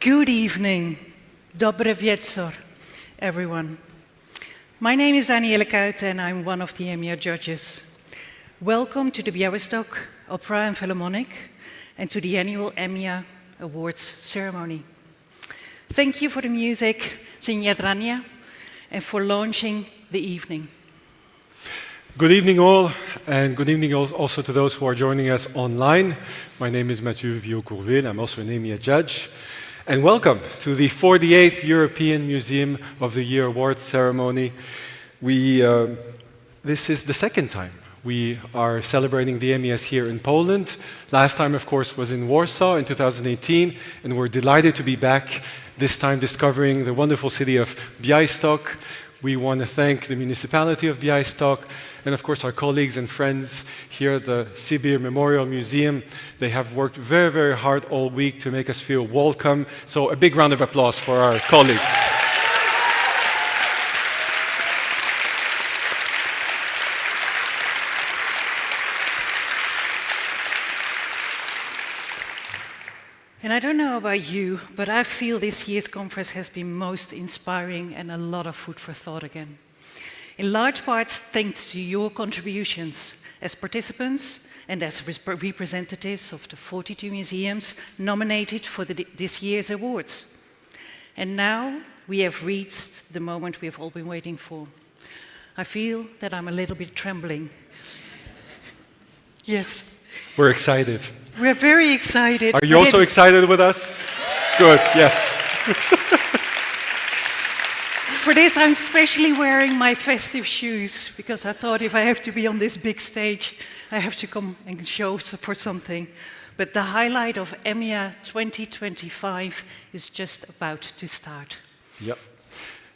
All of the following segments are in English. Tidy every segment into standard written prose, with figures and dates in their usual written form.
Good evening, dobre wieczór, everyone. My name is Danielle Kuijten and I'm one of the EMYA judges. Welcome to the Białystok Opera and Philharmonic and to the annual EMYA Awards ceremony. Thank you for the music, Sinjadrania, and for launching the evening. Good evening all, and good evening also to those who are joining us online. My name is Mathieu Vieux-Courville, I'm also an EMYA judge. And welcome to the 48th European Museum of the Year Awards ceremony. This is the second time we are celebrating the EMYAs here in Poland. Last time, of course, was in Warsaw in 2018, and we're delighted to be back, this time discovering the wonderful city of Białystok. We want to thank the municipality of Białystok and, of course, our colleagues and friends here at the Sibir Memorial Museum. They have worked very, very hard all week to make us feel welcome. So a big round of applause for our colleagues. And I don't know about you, but I feel this year's conference has been most inspiring and a lot of food for thought again. In large parts, thanks to your contributions as participants and as representatives of the 42 museums nominated for this year's awards. And now we have reached the moment we have all been waiting for. I feel that I'm a little bit trembling. Yes. We're excited. We're very excited. Are you also excited with us? Good, yes. For this, I'm especially wearing my festive shoes because I thought if I have to be on this big stage, I have to come and show for something. But the highlight of EMYA 2025 is just about to start. Yep.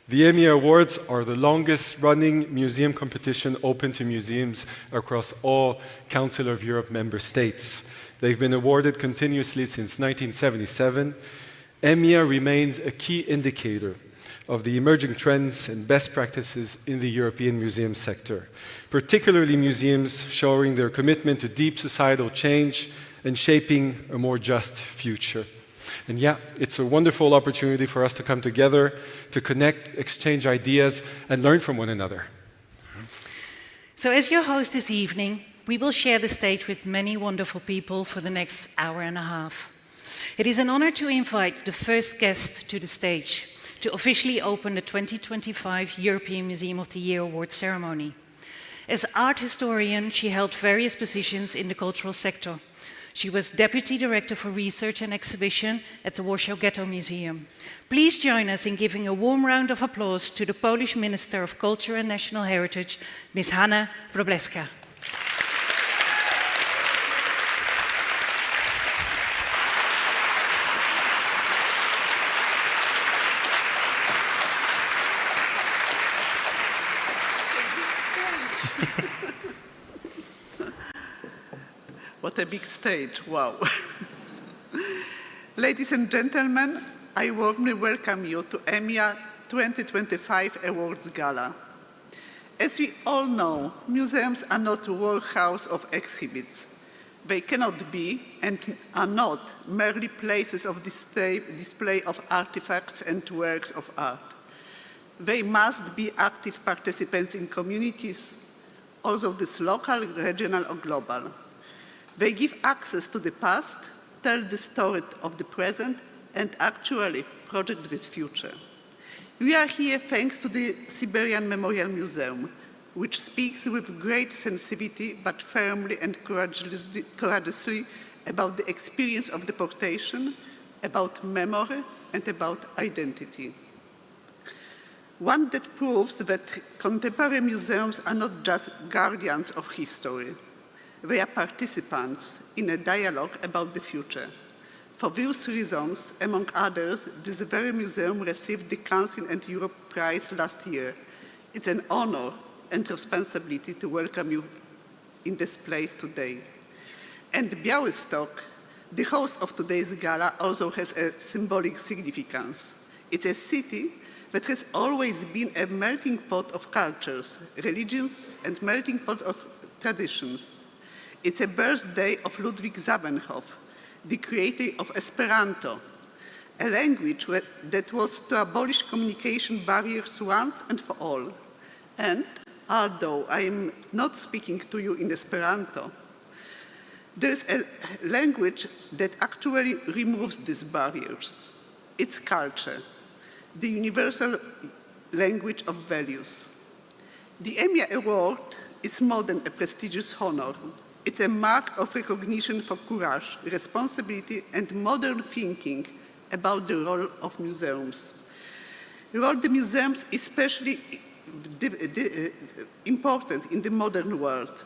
The EMYA Awards are the longest running museum competition open to museums across all Council of Europe member states. They've been awarded continuously since 1977. EMYA remains a key indicator of the emerging trends and best practices in the European museum sector, particularly museums showing their commitment to deep societal change and shaping a more just future. And yeah, it's a wonderful opportunity for us to come together, to connect, exchange ideas, and learn from one another. So as your host this evening, we will share the stage with many wonderful people for the next hour and a half. It is an honor to invite the first guest to the stage to officially open the 2025 European Museum of the Year Award ceremony. As art historian, she held various positions in the cultural sector. She was Deputy Director for Research and Exhibition at the Warsaw Ghetto Museum. Please join us in giving a warm round of applause to the Polish Minister of Culture and National Heritage, Ms. Hanna Wróblewska. What a big stage, wow. Ladies and gentlemen, I warmly welcome you to EMYA 2025 Awards Gala. As we all know, museums are not a warehouse of exhibits. They cannot be and are not merely places of display of artifacts and works of art. They must be active participants in communities, also this local, regional or global. They give access to the past, tell the story of the present, and actually project the future. We are here thanks to the Siberian Memorial Museum, which speaks with great sensitivity but firmly and courageously about the experience of deportation, about memory, and about identity. One that proves that contemporary museums are not just guardians of history. They are participants in a dialogue about the future. For these reasons, among others, this very museum received the Council and Europe Prize last year. It's an honor and responsibility to welcome you in this place today. And Białystok, the host of today's gala, also has a symbolic significance. It's a city that has always been a melting pot of cultures, religions, and melting pot of traditions. It's a birthday of Ludwig Zamenhof, the creator of Esperanto, a language that was to abolish communication barriers once and for all. And although I am not speaking to you in Esperanto, there is a language that actually removes these barriers. It's culture, the universal language of values. The EMYA Award is more than a prestigious honor. It's a mark of recognition for courage, responsibility, and modern thinking about the role of museums. The role of the museums is especially important in the modern world.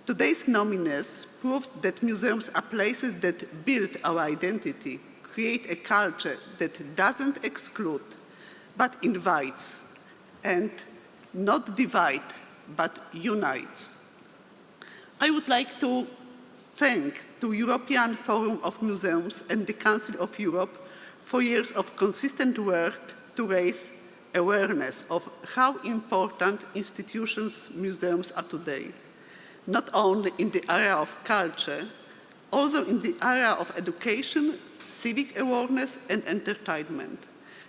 Today's nominees proves that museums are places that build our identity, create a culture that doesn't exclude, but invites, and not divide, but unites. I would like to thank the European Forum of Museums and the Council of Europe for years of consistent work to raise awareness of how important institutions museums are today, not only in the area of culture, also in the area of education, civic awareness, and entertainment,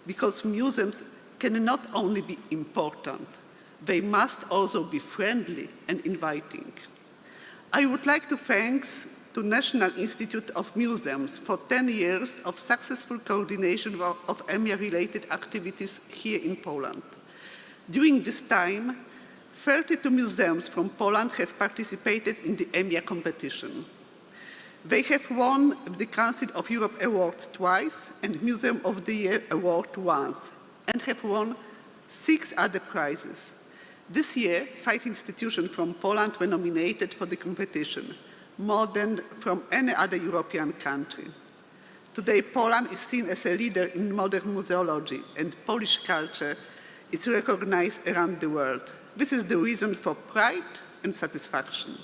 because museums can not only be important, they must also be friendly and inviting. I would like to thank the National Institute of Museums for 10 years of successful coordination of EMYA-related activities here in Poland. During this time, 32 museums from Poland have participated in the EMYA competition. They have won the Council of Europe Award twice and Museum of the Year Award once, and have won 6 other prizes. This year, 5 institutions from Poland were nominated for the competition, more than from any other European country. Today, Poland is seen as a leader in modern museology, and Polish culture is recognized around the world. This is the reason for pride and satisfaction.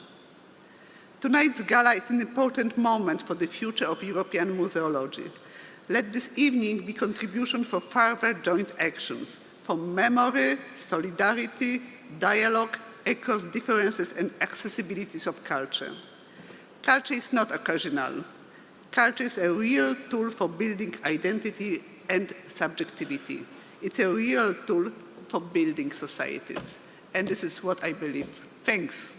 Tonight's gala is an important moment for the future of European museology. Let this evening be contribution for further joint actions, for memory, solidarity, dialogue across differences and accessibilities of culture. Culture is not occasional. Culture is a real tool for building identity and subjectivity. It's a real tool for building societies. And this is what I believe. Thanks.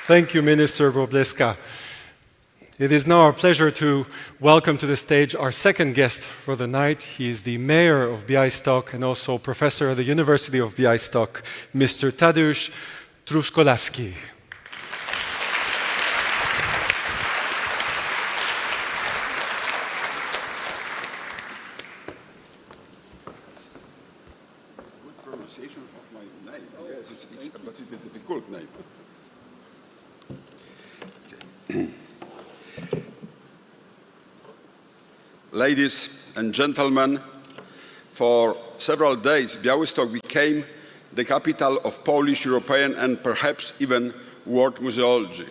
Thank you, Minister Wróblewska. It is now our pleasure to welcome to the stage our second guest for the night. He is the mayor of Białystok and also professor at the University of Białystok, Mr. Tadeusz Truszkolawski. Good pronunciation of my name. Yes, it's a difficult name. Ladies and gentlemen, for several days, Białystok became the capital of Polish, European, and perhaps even world museology.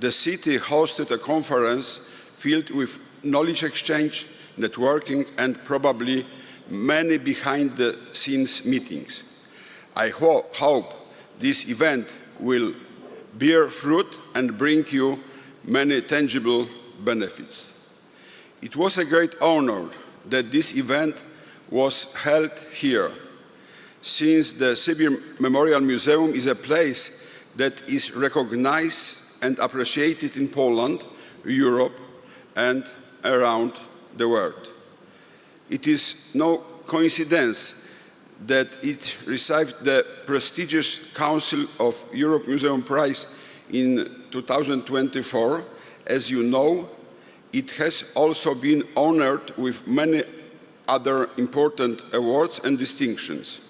The city hosted a conference filled with knowledge exchange, networking, and probably many behind-the-scenes meetings. I hope this event will bear fruit and bring you many tangible benefits. It was a great honor that this event was held here, since the Sibiu Memorial Museum is a place that is recognized and appreciated in Poland, Europe, and around the world. It is no coincidence that it received the prestigious Council of Europe Museum Prize in 2024. As you know, it has also been honored with many other important awards and distinctions.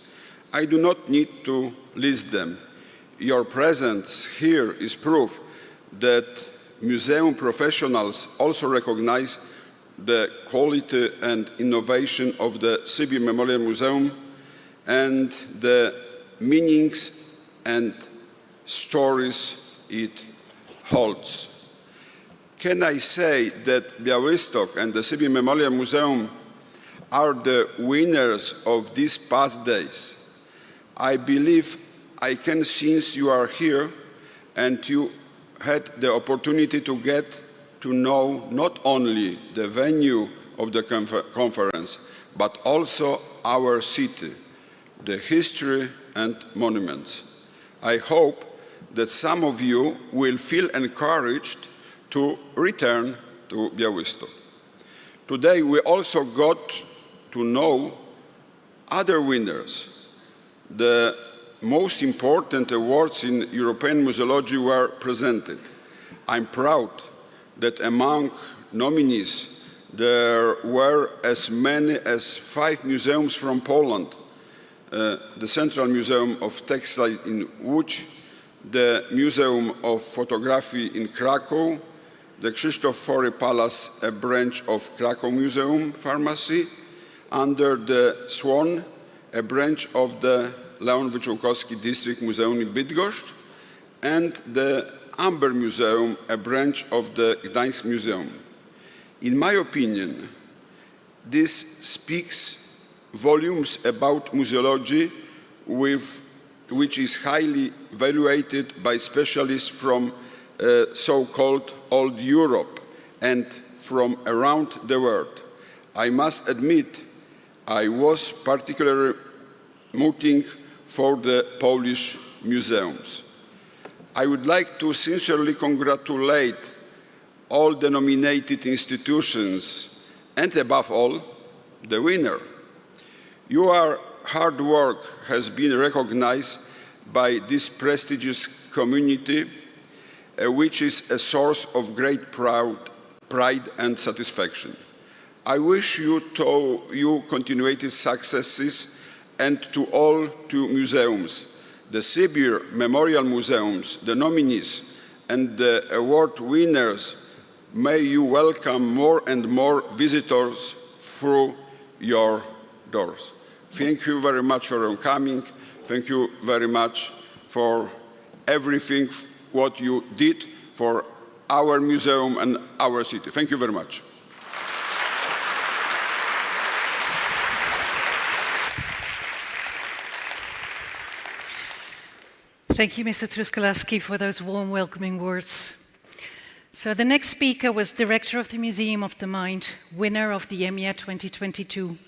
I do not need to list them. Your presence here is proof that museum professionals also recognize the quality and innovation of the Sibiu Memorial Museum and the meanings and stories it holds. Can I say that Białystok and the Sibiu Memorial Museum are the winners of these past days? I believe I can, since you are here and you had the opportunity to get to know not only the venue of the conference, but also our city, the history and monuments. I hope that some of you will feel encouraged to return to Białystok. Today we also got to know other winners. The most important awards in European museology were presented. I'm proud that among nominees there were as many as 5 museums from Poland. The Central Museum of Textiles in Łódź, the Museum of Photography in Krakow, the Krzysztof Fory Palace, a branch of Krakow Museum Pharmacy, under the Swan, a branch of the Leon Wyczółkowski District Museum in Bydgoszcz, and the Amber Museum, a branch of the Gdańsk Museum. In my opinion, this speaks volumes about museology, which is highly evaluated by specialists from so-called old Europe and from around the world. I must admit, I was particularly rooting for the Polish museums. I would like to sincerely congratulate all the nominated institutions and, above all, the winner. Your hard work has been recognized by this prestigious community, which is a source of great pride and satisfaction. I wish you continued successes, and to all 2 museums, the Sibiu Memorial Museums, the nominees, and the award winners, may you welcome more and more visitors through your doors. Thank you very much for your coming. Thank you very much for everything what you did for our museum and our city. Thank you very much. Thank you, Mr. Truskolaski, for those warm welcoming words. So the next speaker was Director of the Museum of the Mind, winner of the EMYA 2022,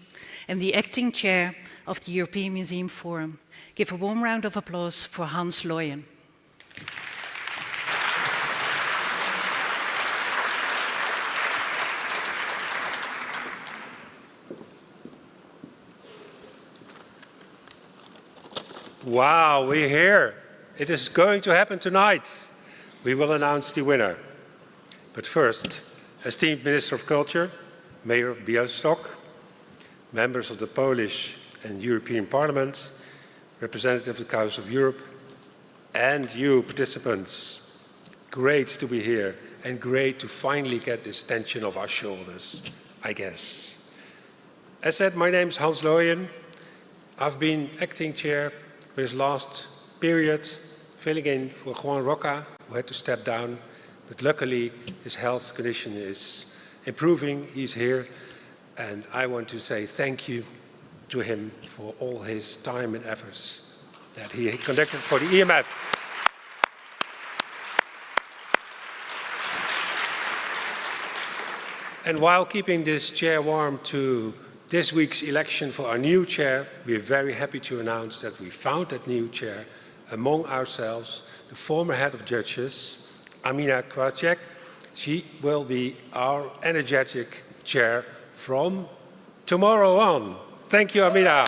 and the acting chair of the European Museum Forum. Give a warm round of applause for Hans Looyen. Wow, we're here. It is going to happen tonight. We will announce the winner. But first, esteemed Minister of Culture, Mayor of Białystok, members of the Polish and European Parliament, representatives of the Council of Europe, and you participants. Great to be here and great to finally get this tension off our shoulders, I guess. As said, my name is Hans Looyen. I've been acting chair for this last period, filling in for Juan Roca, who had to step down, but luckily his health condition is improving. He's here, and I want to say thank you to him for all his time and efforts that he conducted for the EMF. And while keeping this chair warm to this week's election for our new chair, we are very happy to announce that we found that new chair among ourselves, the former head of judges, Amina Krawczyk. She will be our energetic chair from tomorrow on. Thank you, Amina.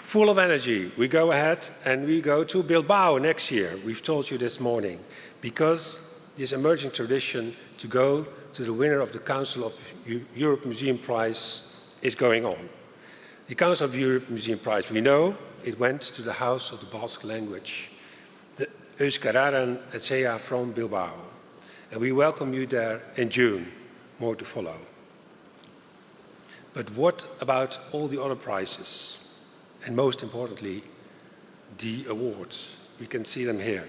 Full of energy, we go ahead and we go to Bilbao next year. We've told you this morning, because this emerging tradition to go to the winner of the Council of Europe Museum Prize is going on. The Council of Europe Museum Prize, we know, it went to the House of the Basque Language, the Euskararen Etxea from Bilbao. And we welcome you there in June, more to follow. But what about all the other prizes? And most importantly, the awards. We can see them here.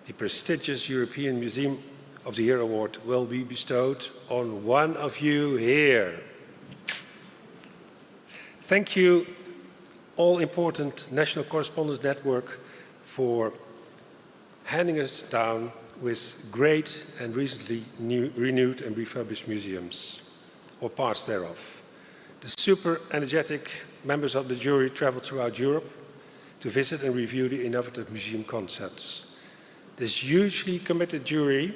The prestigious European Museum of the Year award will be bestowed on one of you here. Thank you, all-important National Correspondence Network, for handing us down with great and recently renewed and refurbished museums, or parts thereof. The super energetic members of the jury traveled throughout Europe to visit and review the innovative museum concepts. This hugely committed jury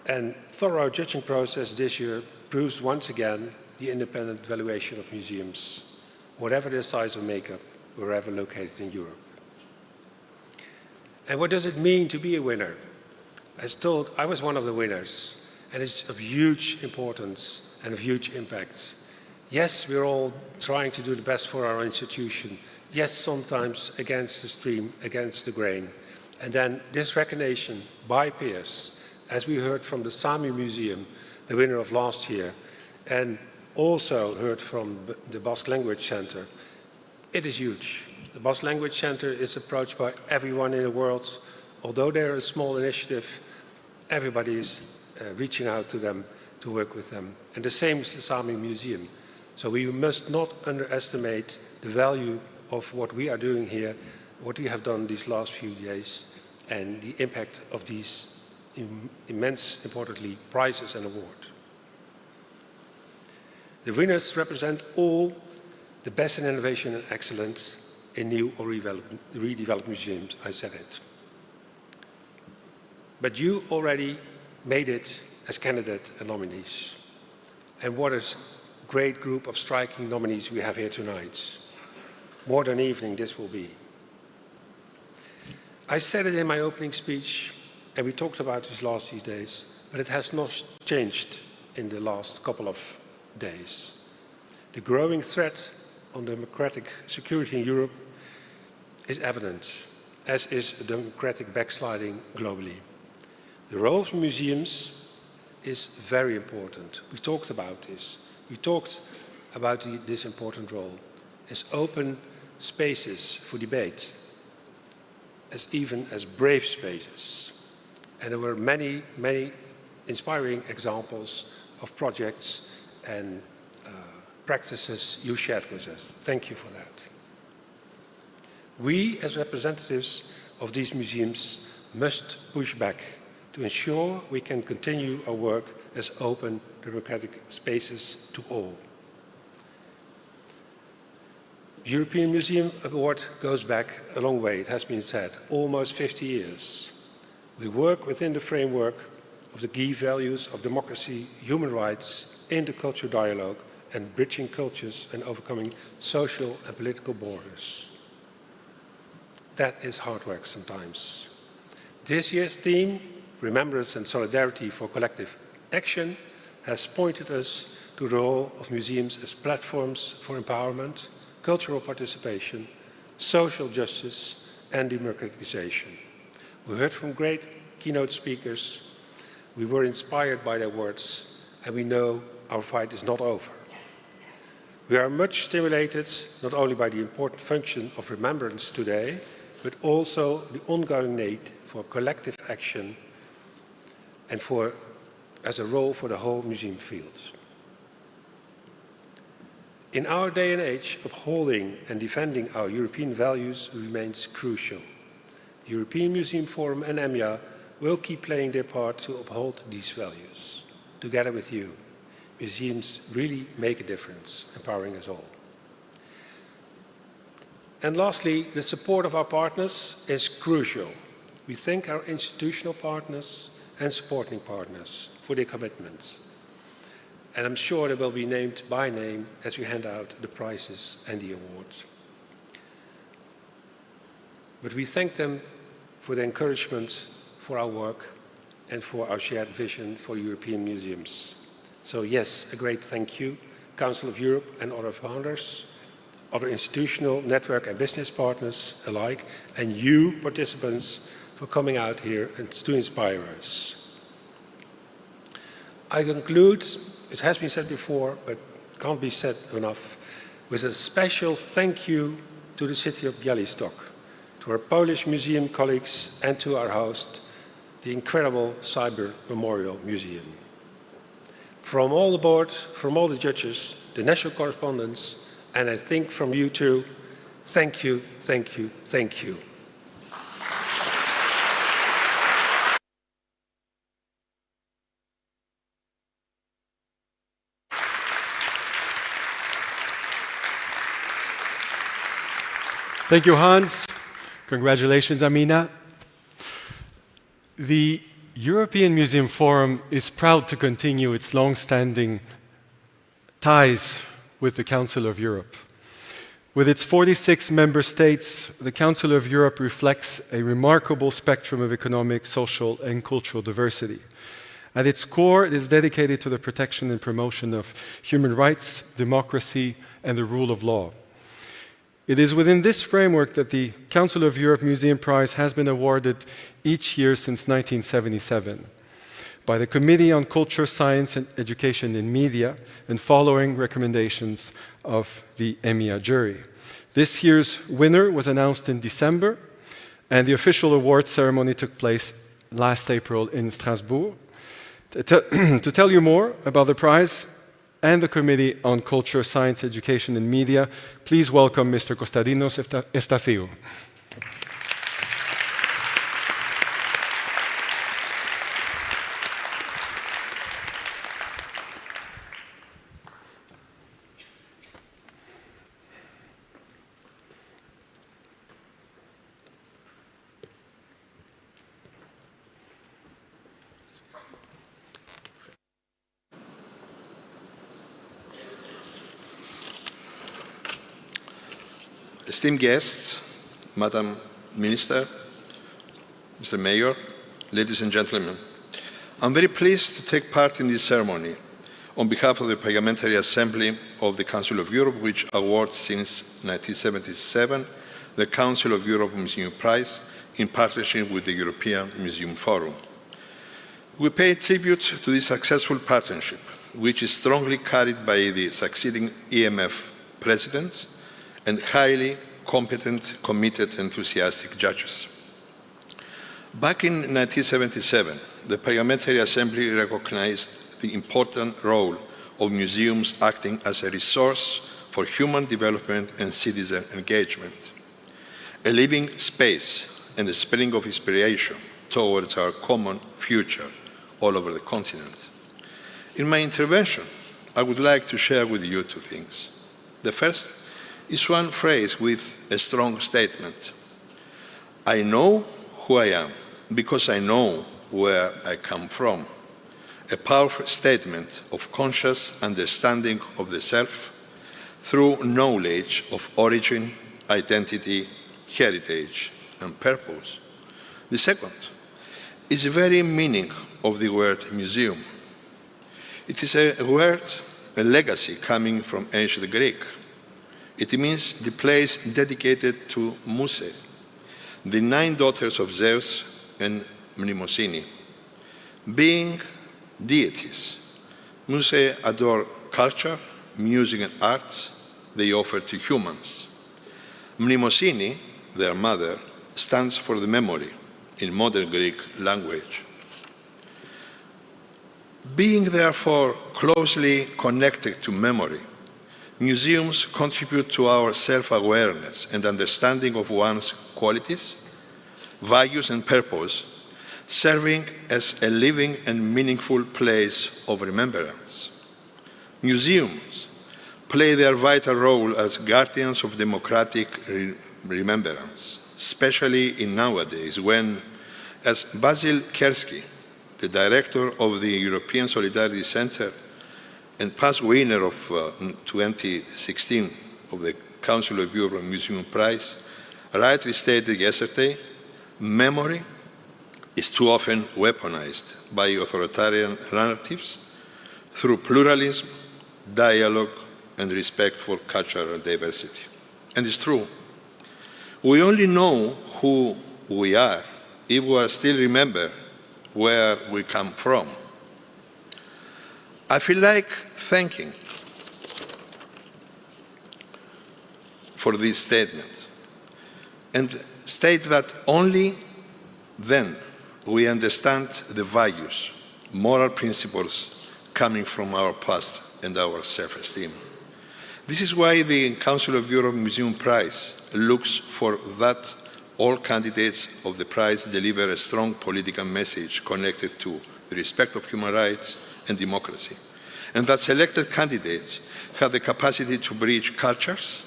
and thorough judging process this year proves once again the independent valuation of museums, whatever their size or makeup, wherever located in Europe. And what does it mean to be a winner? As told, I was one of the winners, and it's of huge importance and of huge impact. Yes, we're all trying to do the best for our institution. Yes, sometimes against the stream, against the grain. And then this recognition by peers, as we heard from the Sami Museum, the winner of last year, and also heard from the Basque Language Center, it is huge. The Basque Language Center is approached by everyone in the world. Although they're a small initiative, everybody is reaching out to them to work with them. And the same is the Sami Museum. So we must not underestimate the value of what we are doing here, what we have done these last few days, and the impact of these immense, importantly, prizes and awards. The winners represent all the best in innovation and excellence in new or redeveloped museums, I said it. But you already made it as candidate and nominees. And what a great group of striking nominees we have here tonight. More than an evening this will be. I said it in my opening speech, and we talked about this these days, but it has not changed in the last couple of days. The growing threat on democratic security in Europe is evident, as is democratic backsliding globally. The role of museums is very important. We talked about this. We talked about this important role as open spaces for debate, even as brave spaces. And there were many, many inspiring examples of projects and practices you shared with us. Thank you for that. We, as representatives of these museums, must push back to ensure we can continue our work as open, democratic spaces to all. The European Museum Award goes back a long way, it has been said, almost 50 years. We work within the framework of the key values of democracy, human rights, intercultural dialogue, and bridging cultures and overcoming social and political borders. That is hard work sometimes. This year's theme, Remembrance and Solidarity for Collective Action, has pointed us to the role of museums as platforms for empowerment, cultural participation, social justice, and democratization. We heard from great keynote speakers. We were inspired by their words, and we know our fight is not over. We are much stimulated not only by the important function of remembrance today, but also the ongoing need for collective action and as a role for the whole museum field. In our day and age, upholding and defending our European values remains crucial. The European Museum Forum and EMYA will keep playing their part to uphold these values. Together with you, museums really make a difference, empowering us all. And lastly, the support of our partners is crucial. We thank our institutional partners and supporting partners for their commitment. And I'm sure they will be named by name as we hand out the prizes and the awards. But we thank them for the encouragement for our work and for our shared vision for European museums. So yes, a great thank you, Council of Europe and other founders, other institutional, network and business partners alike, and you participants for coming out here and to inspire us. I conclude, it has been said before, but can't be said enough, with a special thank you to the city of Białystok, to our Polish museum colleagues and to our host, the incredible Cyber Memorial Museum. From all the board, from all the judges, the national correspondents, and I think from you too, thank you, thank you, thank you. Thank you, Hans. Congratulations, Amina. The European Museum Forum is proud to continue its long-standing ties with the Council of Europe. With its 46 member states, the Council of Europe reflects a remarkable spectrum of economic, social, and cultural diversity. At its core, it is dedicated to the protection and promotion of human rights, democracy, and the rule of law. It is within this framework that the Council of Europe Museum Prize has been awarded each year since 1977 by the Committee on Culture, Science, and Education in Media, and following recommendations of the EMYA jury. This year's winner was announced in December, and the official award ceremony took place last April in Strasbourg. To tell you more about the prize and the Committee on Culture, Science, Education and Media, please welcome Mr. Kostadinos Eftathiou. Esteemed guests, Madam Minister, Mr. Mayor, ladies and gentlemen, I'm very pleased to take part in this ceremony on behalf of the Parliamentary Assembly of the Council of Europe, which awards since 1977 the Council of Europe Museum Prize in partnership with the European Museum Forum. We pay tribute to this successful partnership, which is strongly carried by the succeeding EMF presidents and highly competent, committed, enthusiastic judges. Back in 1977, the Parliamentary Assembly recognized the important role of museums acting as a resource for human development and citizen engagement, a living space and a spring of inspiration towards our common future all over the continent. In my intervention, I would like to share with you two things. The first is one phrase with a strong statement. I know who I am because I know where I come from. A powerful statement of conscious understanding of the self through knowledge of origin, identity, heritage, and purpose. The second is the very meaning of the word museum. It is a word, a legacy coming from ancient Greek. It means the place dedicated to Muse, the 9 daughters of Zeus and Mnemosyne. Being deities, Muse adore culture, music, and arts they offer to humans. Mnemosyne, their mother, stands for the memory in modern Greek language. Being therefore closely connected to memory, museums contribute to our self-awareness and understanding of one's qualities, values, and purpose, serving as a living and meaningful place of remembrance. Museums play their vital role as guardians of democratic remembrance, especially in nowadays when, as Basil Kersky, the director of the European Solidarity Center and past winner of 2016 of the Council of Europe Museum Prize, rightly stated yesterday, memory is too often weaponized by authoritarian narratives through pluralism, dialogue, and respect for cultural diversity. And it's true. We only know who we are if we still remember where we come from. I feel like thanking for this statement and state that only then we understand the values, moral principles coming from our past and our self-esteem. This is why the Council of Europe Museum Prize looks for that all candidates of the prize deliver a strong political message connected to the respect of human rights and democracy, and that selected candidates have the capacity to bridge cultures,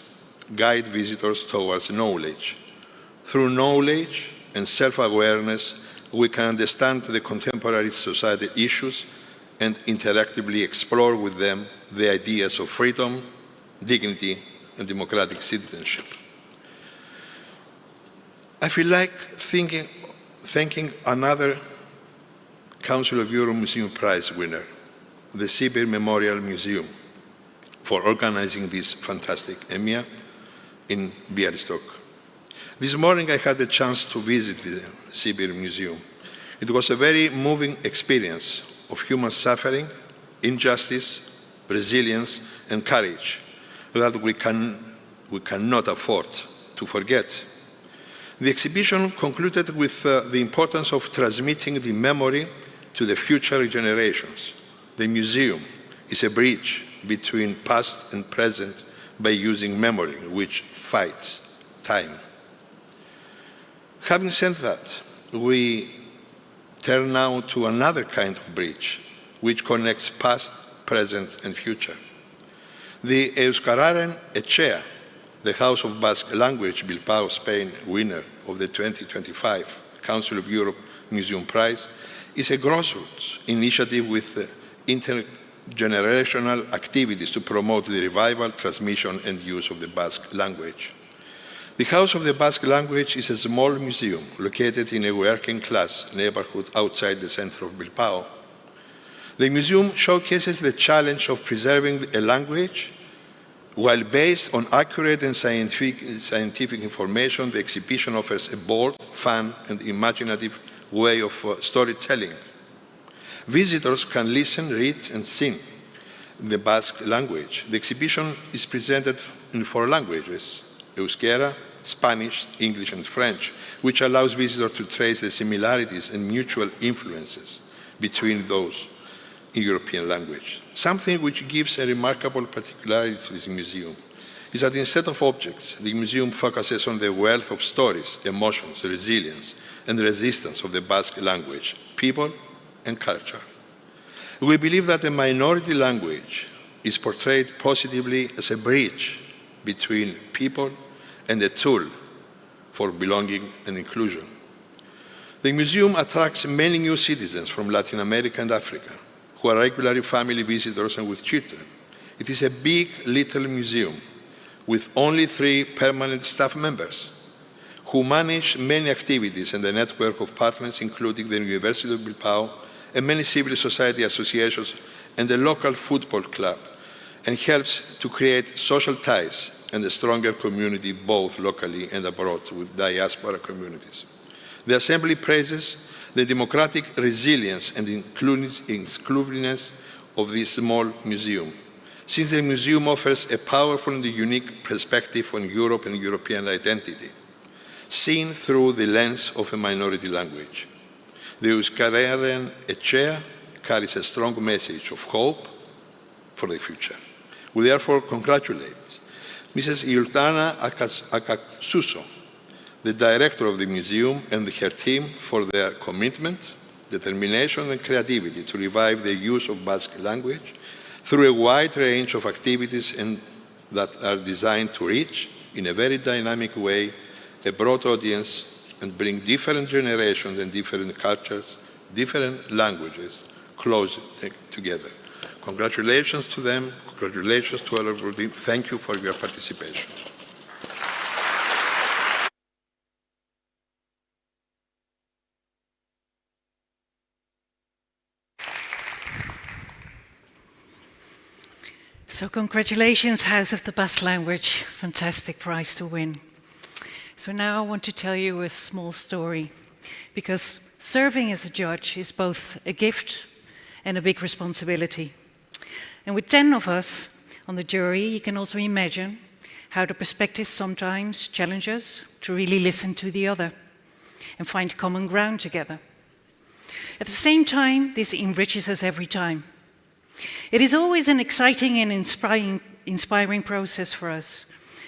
guide visitors towards knowledge. Through knowledge and self-awareness, we can understand the contemporary societal issues and interactively explore with them the ideas of freedom, dignity, and democratic citizenship. I feel like thanking another Council of Europe Museum Prize winner, the Sibir Memorial Museum, for organizing this fantastic EMYA in Białystok. This morning I had the chance to visit the Sibir Museum. It was a very moving experience of human suffering, injustice, resilience, and courage that we cannot afford to forget. The exhibition concluded with the importance of transmitting the memory to the future generations. The museum is a bridge between past and present by using memory, which fights time. Having said that, we turn now to another kind of bridge, which connects past, present, and future. The Euskararen Etxea, the House of Basque Language, Bilbao, Spain, winner of the 2025 Council of Europe Museum Prize, is a grassroots initiative with intergenerational activities to promote the revival, transmission, and use of the Basque language. The House of the Basque Language is a small museum located in a working-class neighborhood outside the center of Bilbao. The museum showcases the challenge of preserving a language. While based on accurate and scientific information, the exhibition offers a bold, fun, and imaginative way of storytelling. Visitors can listen, read, and sing in the Basque language. The exhibition is presented in 4 languages: Euskera, Spanish, English, and French, which allows visitors to trace the similarities and mutual influences between those in European language. Something which gives a remarkable particularity to this museum is that instead of objects, the museum focuses on the wealth of stories, emotions, resilience, and resistance of the Basque language, people, and culture. We believe that the minority language is portrayed positively as a bridge between people and a tool for belonging and inclusion. The museum attracts many new citizens from Latin America and Africa, who are regularly family visitors and with children. It is a big, little museum with only 3 permanent staff members who manage many activities and a network of partners, including the University of Bilbao and many civil society associations and a local football club, and helps to create social ties and a stronger community both locally and abroad with diaspora communities. The Assembly praises the democratic resilience and inclusiveness of this small museum, since the museum offers a powerful and unique perspective on Europe and European identity, seen through the lens of a minority language. The Euskararen Etxea carries a strong message of hope for the future. We therefore congratulate Mrs. Iultana Akasuso, the director of the museum, and her team for their commitment, determination, and creativity to revive the use of Basque language through a wide range of activities that are designed to reach, in a very dynamic way, a broad audience and bring different generations and different cultures, different languages close together. Congratulations to them, congratulations to all of you. Thank you for your participation. So congratulations, House of the Basque Language. Fantastic prize to win. So now I want to tell you a small story, because serving as a judge is both a gift and a big responsibility. And with 10 of us on the jury, you can also imagine how the perspectives sometimes challenge us to really listen to the other and find common ground together. At the same time, this enriches us every time. It is always an exciting and inspiring process for us,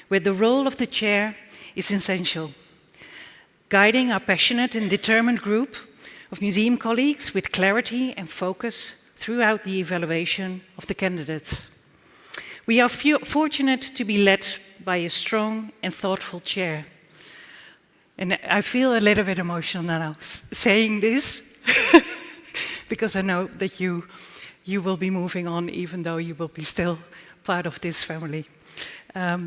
where the role of the chair is essential, guiding our passionate and determined group of museum colleagues with clarity and focus throughout the evaluation of the candidates. We are fortunate to be led by a strong and thoughtful chair. And I feel a little bit emotional now saying this, because I know that you will be moving on, even though you will be still part of this family.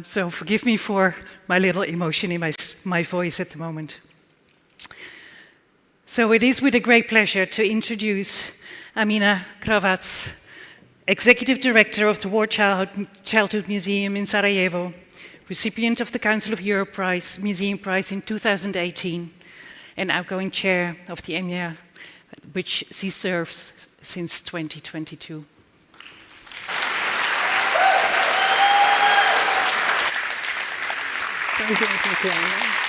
So forgive me for my little emotion in my voice at the moment. So it is with a great pleasure to introduce Amina Kravac, Executive Director of the War Childhood Museum in Sarajevo, recipient of the Council of Europe Museum Prize in 2018, and outgoing chair of the EMYA, which she serves since 2022. Thank you, Tatiana.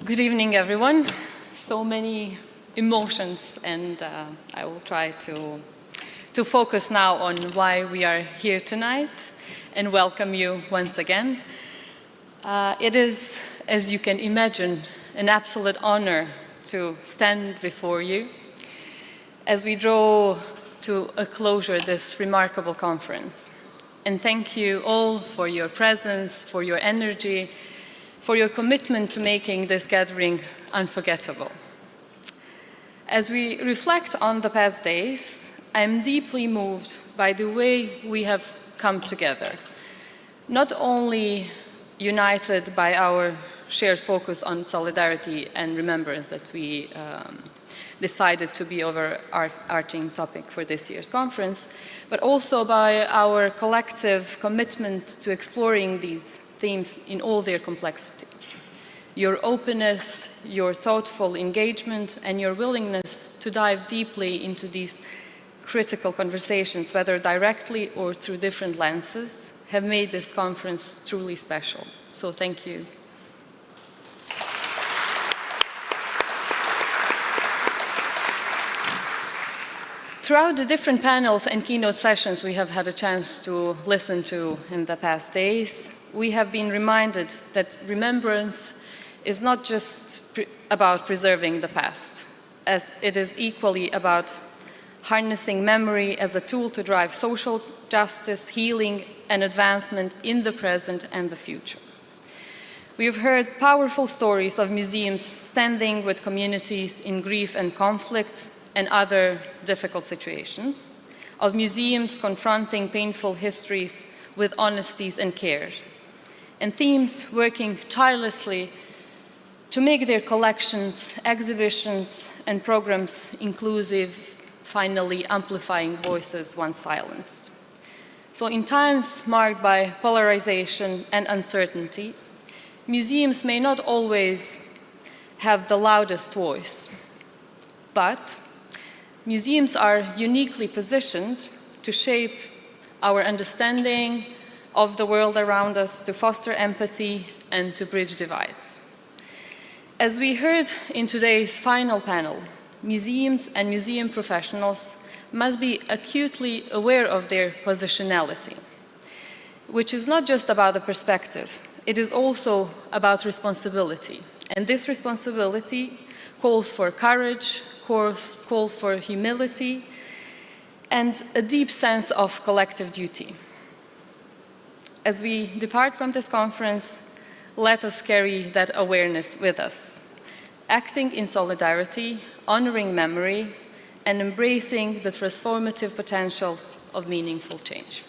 Good evening, everyone. So many emotions, and I will try to focus now on why we are here tonight and welcome you once again. It is, as you can imagine, an absolute honor to stand before you as we draw to a closure this remarkable conference. And thank you all for your presence, for your energy, for your commitment to making this gathering unforgettable. As we reflect on the past days, I'm deeply moved by the way we have come together, not only united by our shared focus on solidarity and remembrance that we decided to be overarching topic for this year's conference, but also by our collective commitment to exploring these themes in all their complexity. Your openness, your thoughtful engagement, and your willingness to dive deeply into these critical conversations, whether directly or through different lenses, have made this conference truly special. So thank you. Throughout the different panels and keynote sessions we have had a chance to listen to in the past days, we have been reminded that remembrance is not just about preserving the past, as it is equally about harnessing memory as a tool to drive social justice, healing, and advancement in the present and the future. We have heard powerful stories of museums standing with communities in grief and conflict and other difficult situations, of museums confronting painful histories with honesties and care, and themes working tirelessly to make their collections, exhibitions, and programs inclusive, finally amplifying voices once silenced. So in times marked by polarization and uncertainty, museums may not always have the loudest voice, but museums are uniquely positioned to shape our understanding of the world around us, to foster empathy, and to bridge divides. As we heard in today's final panel, museums and museum professionals must be acutely aware of their positionality, which is not just about a perspective, it is also about responsibility. And this responsibility calls for courage, calls for humility, and a deep sense of collective duty. As we depart from this conference, let us carry that awareness with us, acting in solidarity, honoring memory, and embracing the transformative potential of meaningful change.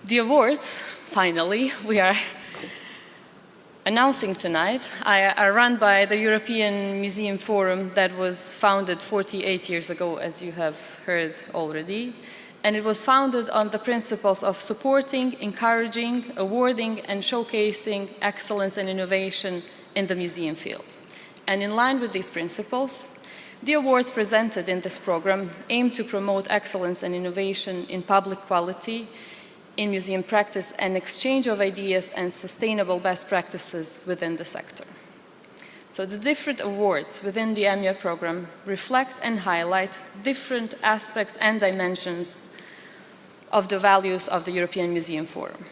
The awards, finally, we are announcing tonight are run by the European Museum Forum that was founded 48 years ago, as you have heard already. And it was founded on the principles of supporting, encouraging, awarding, and showcasing excellence and innovation in the museum field. And in line with these principles, the awards presented in this program aim to promote excellence and innovation in public quality in museum practice and exchange of ideas and sustainable best practices within the sector. So the different awards within the EMYA program reflect and highlight different aspects and dimensions of the values of the European Museum Forum.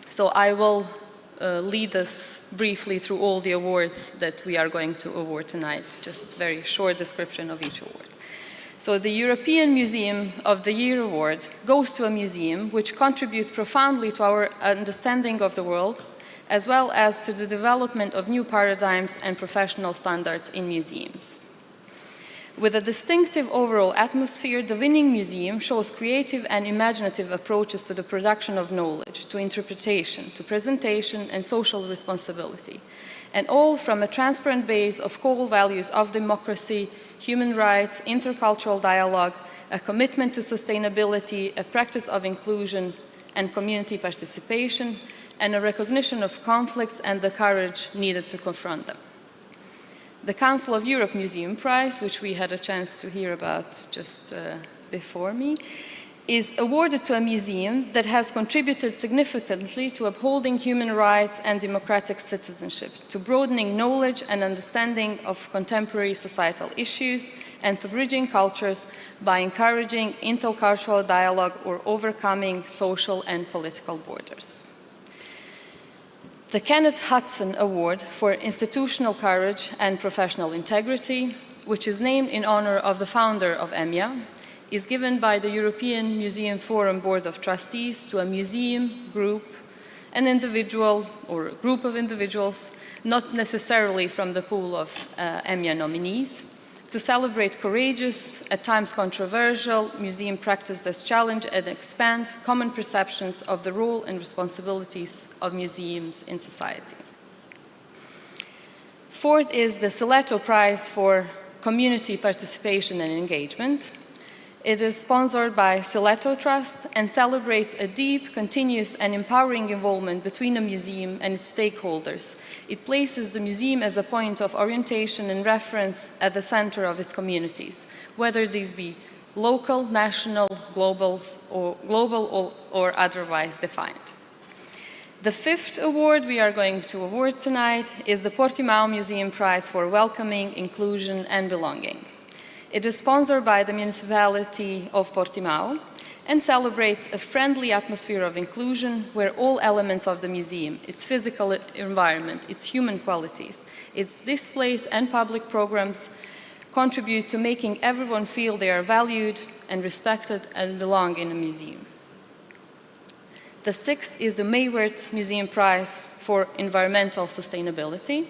So I will lead us briefly through all the awards that we are going to award tonight, just a very short description of each award. So the European Museum of the Year Award goes to a museum which contributes profoundly to our understanding of the world, as well as to the development of new paradigms and professional standards in museums. With a distinctive overall atmosphere, the winning museum shows creative and imaginative approaches to the production of knowledge, to interpretation, to presentation, and social responsibility, and all from a transparent base of core values of democracy, human rights, intercultural dialogue, a commitment to sustainability, a practice of inclusion and community participation, and a recognition of conflicts and the courage needed to confront them. The Council of Europe Museum Prize, which we had a chance to hear about just before me, is awarded to a museum that has contributed significantly to upholding human rights and democratic citizenship, to broadening knowledge and understanding of contemporary societal issues, and to bridging cultures by encouraging intercultural dialogue or overcoming social and political borders. The Kenneth Hudson Award for Institutional Courage and Professional Integrity, which is named in honor of the founder of EMYA, is given by the European Museum Forum Board of Trustees to a museum, group, an individual or a group of individuals, not necessarily from the pool of EMYA nominees, to celebrate courageous, at times controversial, museum practice that challenge and expand common perceptions of the role and responsibilities of museums in society. Fourth is the Sileto Prize for Community Participation and Engagement. It is sponsored by Sileto Trust and celebrates a deep, continuous and empowering involvement between a museum and its stakeholders. It places the museum as a point of orientation and reference at the center of its communities, whether these be local, national, global or otherwise defined. The fifth award we are going to award tonight is the Portimao Museum Prize for Welcoming, Inclusion and Belonging. It is sponsored by the municipality of Portimao and celebrates a friendly atmosphere of inclusion where all elements of the museum, its physical environment, its human qualities, its displays and public programs contribute to making everyone feel they are valued and respected and belong in a museum. The sixth is the Mayoral Museum Prize for Environmental Sustainability.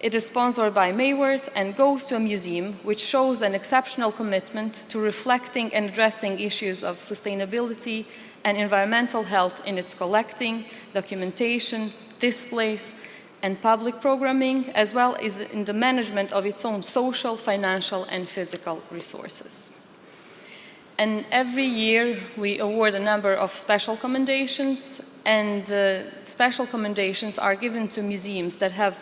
It is sponsored by Mayoral and goes to a museum which shows an exceptional commitment to reflecting and addressing issues of sustainability and environmental health in its collecting, documentation, displays, and public programming, as well as in the management of its own social, financial, and physical resources. And every year we award a number of special commendations, and special commendations are given to museums that have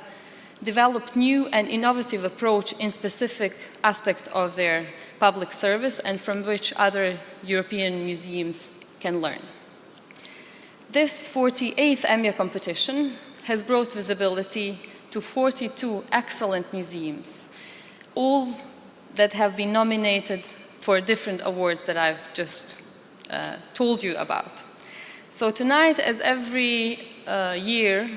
developed new and innovative approach in specific aspect of their public service and from which other European museums can learn. This 48th EMYA competition has brought visibility to 42 excellent museums, all that have been nominated for different awards that I've just told you about. So tonight, as every year,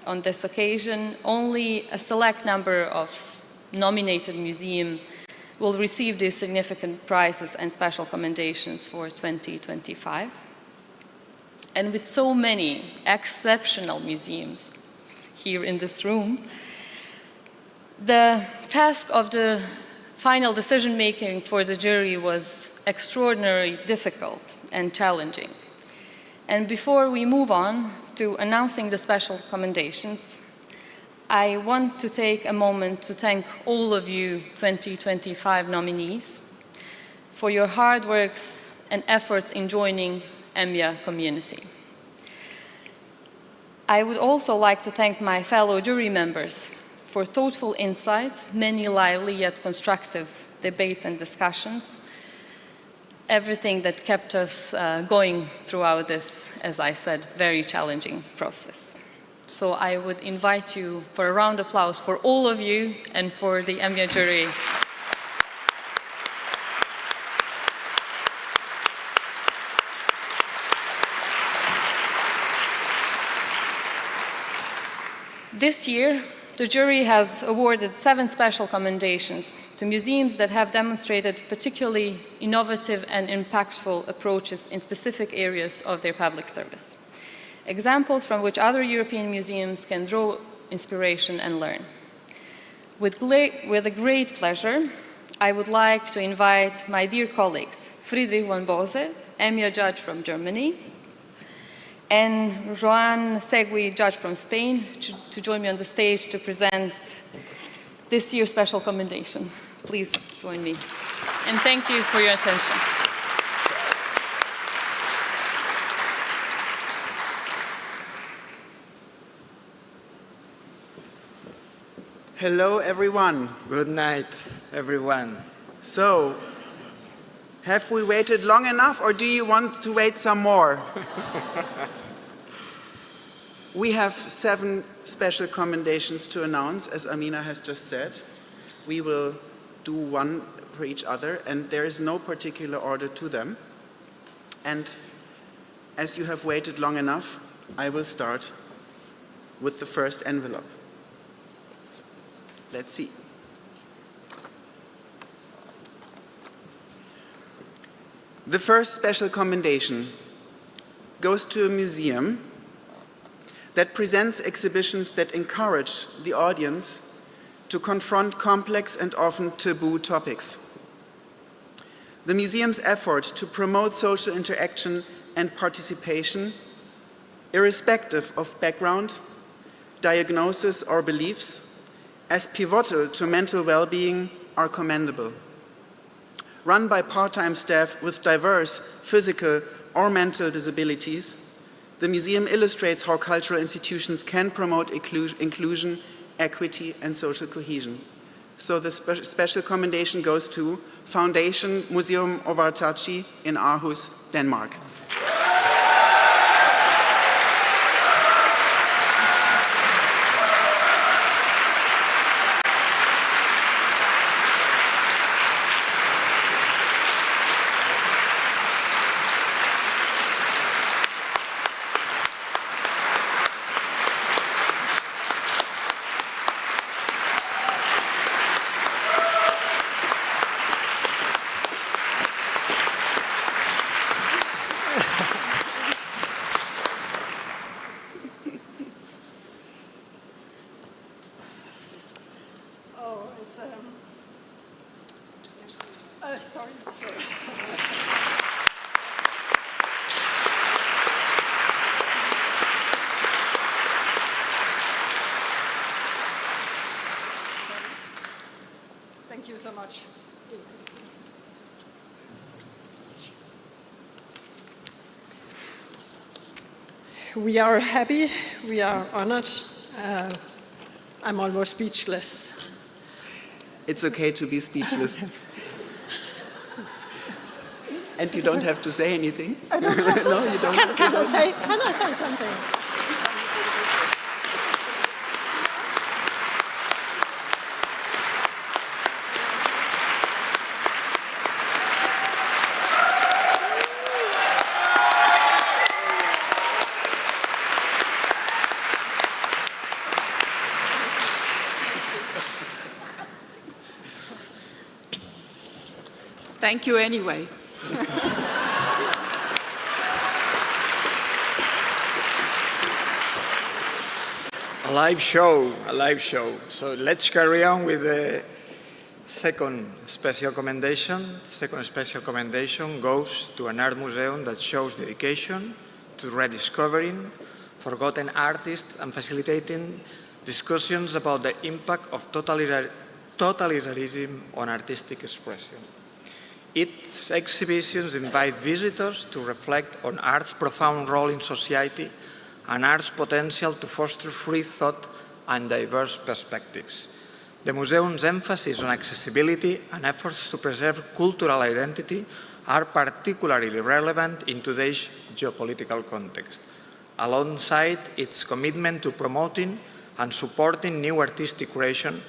on this occasion, only a select number of nominated museums will receive these significant prizes and special commendations for 2025. And with so many exceptional museums here in this room, the task of the final decision-making for the jury was extraordinarily difficult and challenging. And before we move on to announcing the special commendations, I want to take a moment to thank all of you 2025 nominees for your hard works and efforts in joining EMYA community. I would also like to thank my fellow jury members for thoughtful insights, many lively yet constructive debates and discussions, everything that kept us going throughout this, as I said, very challenging process. So I would invite you for a round of applause for all of you and for the EMYA jury. This year, the jury has awarded 7 special commendations to museums that have demonstrated particularly innovative and impactful approaches in specific areas of their public service. Examples from which other European museums can draw inspiration and learn. With a great pleasure, I would like to invite my dear colleagues, Friedrich von Bose, EMYA judge from Germany, and Joan Segui, judge from Spain, to join me on the stage to present this year's special commendation. Please join me. And thank you for your attention. Hello, everyone. Good night, everyone. So, have we waited long enough, or do you want to wait some more? We have 7 special commendations to announce, as Amina has just said. We will do one for each other, and there is no particular order to them. And as you have waited long enough, I will start with the first envelope. Let's see. The first special commendation goes to a museum that presents exhibitions that encourage the audience to confront complex and often taboo topics. The museum's effort to promote social interaction and participation, irrespective of background, diagnosis, or beliefs, as pivotal to mental well-being are commendable. Run by part-time staff with diverse physical or mental disabilities, the museum illustrates how cultural institutions can promote inclusion, equity, and social cohesion. So the special commendation goes to Foundation Museum Ovartachi in Aarhus, Denmark. Thank you so much. We are happy, we are honored. I'm almost speechless. It's okay to be speechless. And you don't have to say anything. I don't have to. No, you don't. Can I say something? Thank you anyway. A live show. So let's carry on with the second special commendation. The second special commendation goes to an art museum that shows dedication to rediscovering forgotten artists and facilitating discussions about the impact of totalitarianism on artistic expression. Its exhibitions invite visitors to reflect on art's profound role in society and art's potential to foster free thought and diverse perspectives. The museum's emphasis on accessibility and efforts to preserve cultural identity are particularly relevant in today's geopolitical context, alongside its commitment to promoting and supporting new artistic creation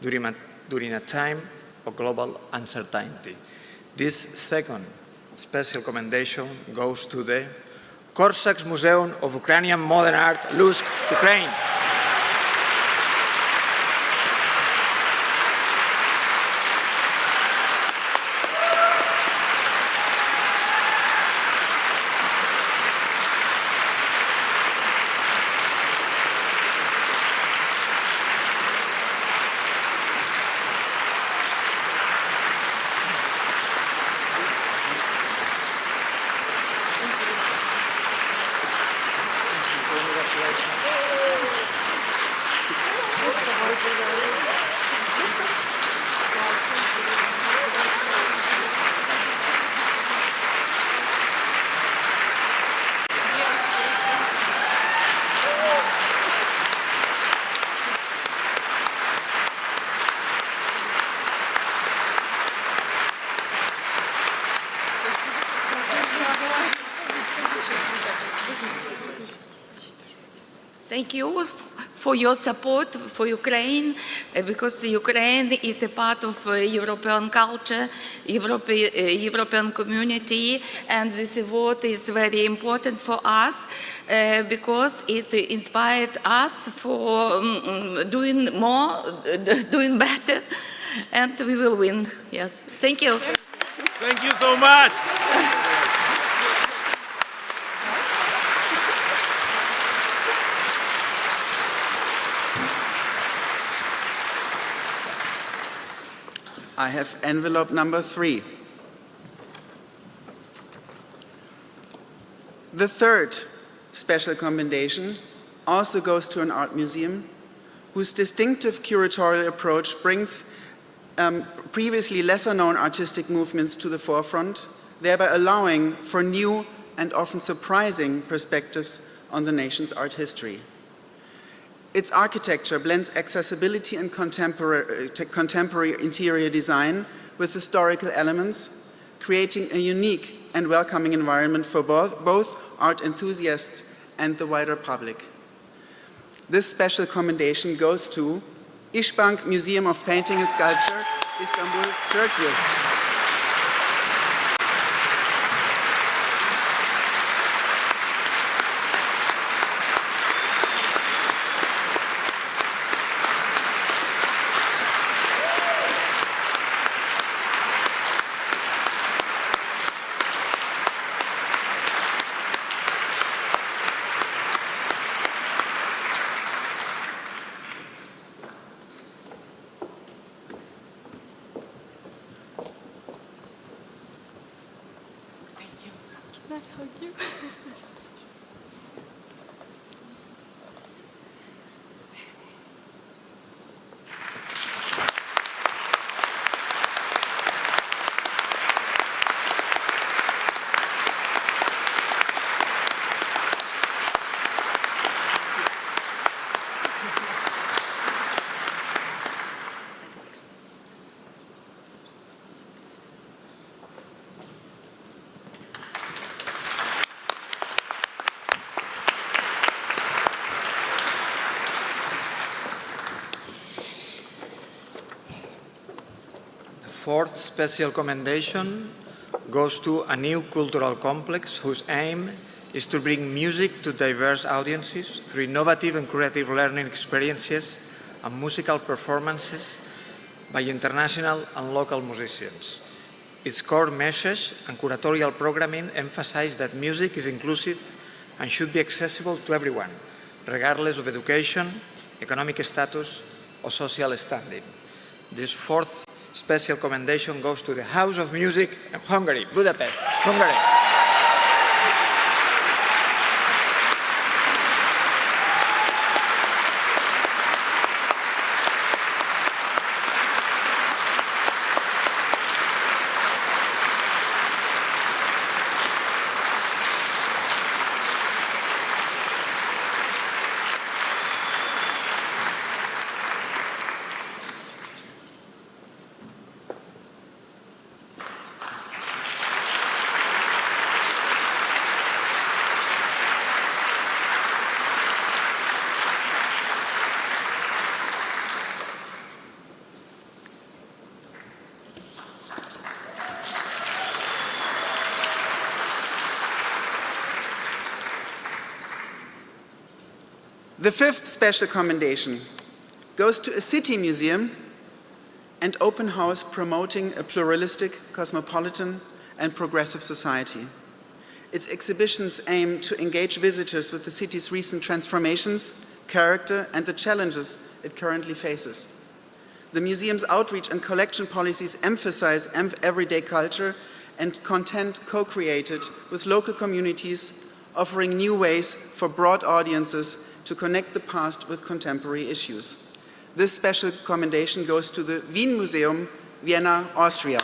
during a time of global uncertainty. This second special commendation goes to the Korczak's Museum of Ukrainian Modern Art, Lutsk, Ukraine. Thank you for your support for Ukraine, because Ukraine is a part of European culture, European community, and this award is very important for us because it inspired us for doing more, doing better, and we will win. Yes, thank you. Thank you so much. I have envelope number 3. The third special commendation also goes to an art museum whose distinctive curatorial approach brings previously lesser-known artistic movements to the forefront, thereby allowing for new and often surprising perspectives on the nation's art history. Its architecture blends accessibility and contemporary interior design with historical elements, creating a unique and welcoming environment for both art enthusiasts and the wider public. This special commendation goes to İşbank Museum of Painting and Sculpture, Istanbul, Turkey. Can I hug you? Fourth special commendation goes to a new cultural complex whose aim is to bring music to diverse audiences through innovative and creative learning experiences and musical performances by international and local musicians. Its core message and curatorial programming emphasize that music is inclusive and should be accessible to everyone, regardless of education, economic status, or social standing. This fourth special commendation goes to the House of Music in Hungary, Budapest, Hungary. The fifth special commendation goes to a city museum and open house promoting a pluralistic, cosmopolitan, and progressive society. Its exhibitions aim to engage visitors with the city's recent transformations, character, and the challenges it currently faces. The museum's outreach and collection policies emphasize everyday culture and content co-created with local communities, offering new ways for broad audiences to connect the past with contemporary issues. This special commendation goes to the Wien Museum, Vienna, Austria.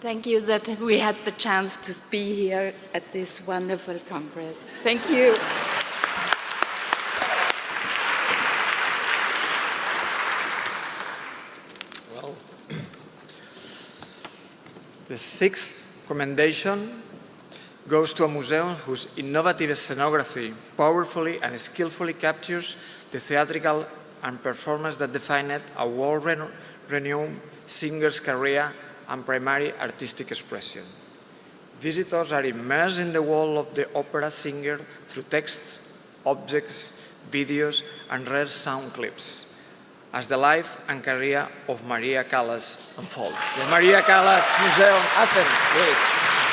Thank you that we had the chance to be here at this wonderful Congress. Thank you. Well, the sixth commendation goes to a museum whose innovative scenography powerfully and skillfully captures the theatrical and performance that defined a world-renowned singer's career and primary artistic expression. Visitors are immersed in the world of the opera singer through texts, objects, videos, and rare sound clips, as the life and career of Maria Callas unfold. The Maria Callas Museum, Athens, please.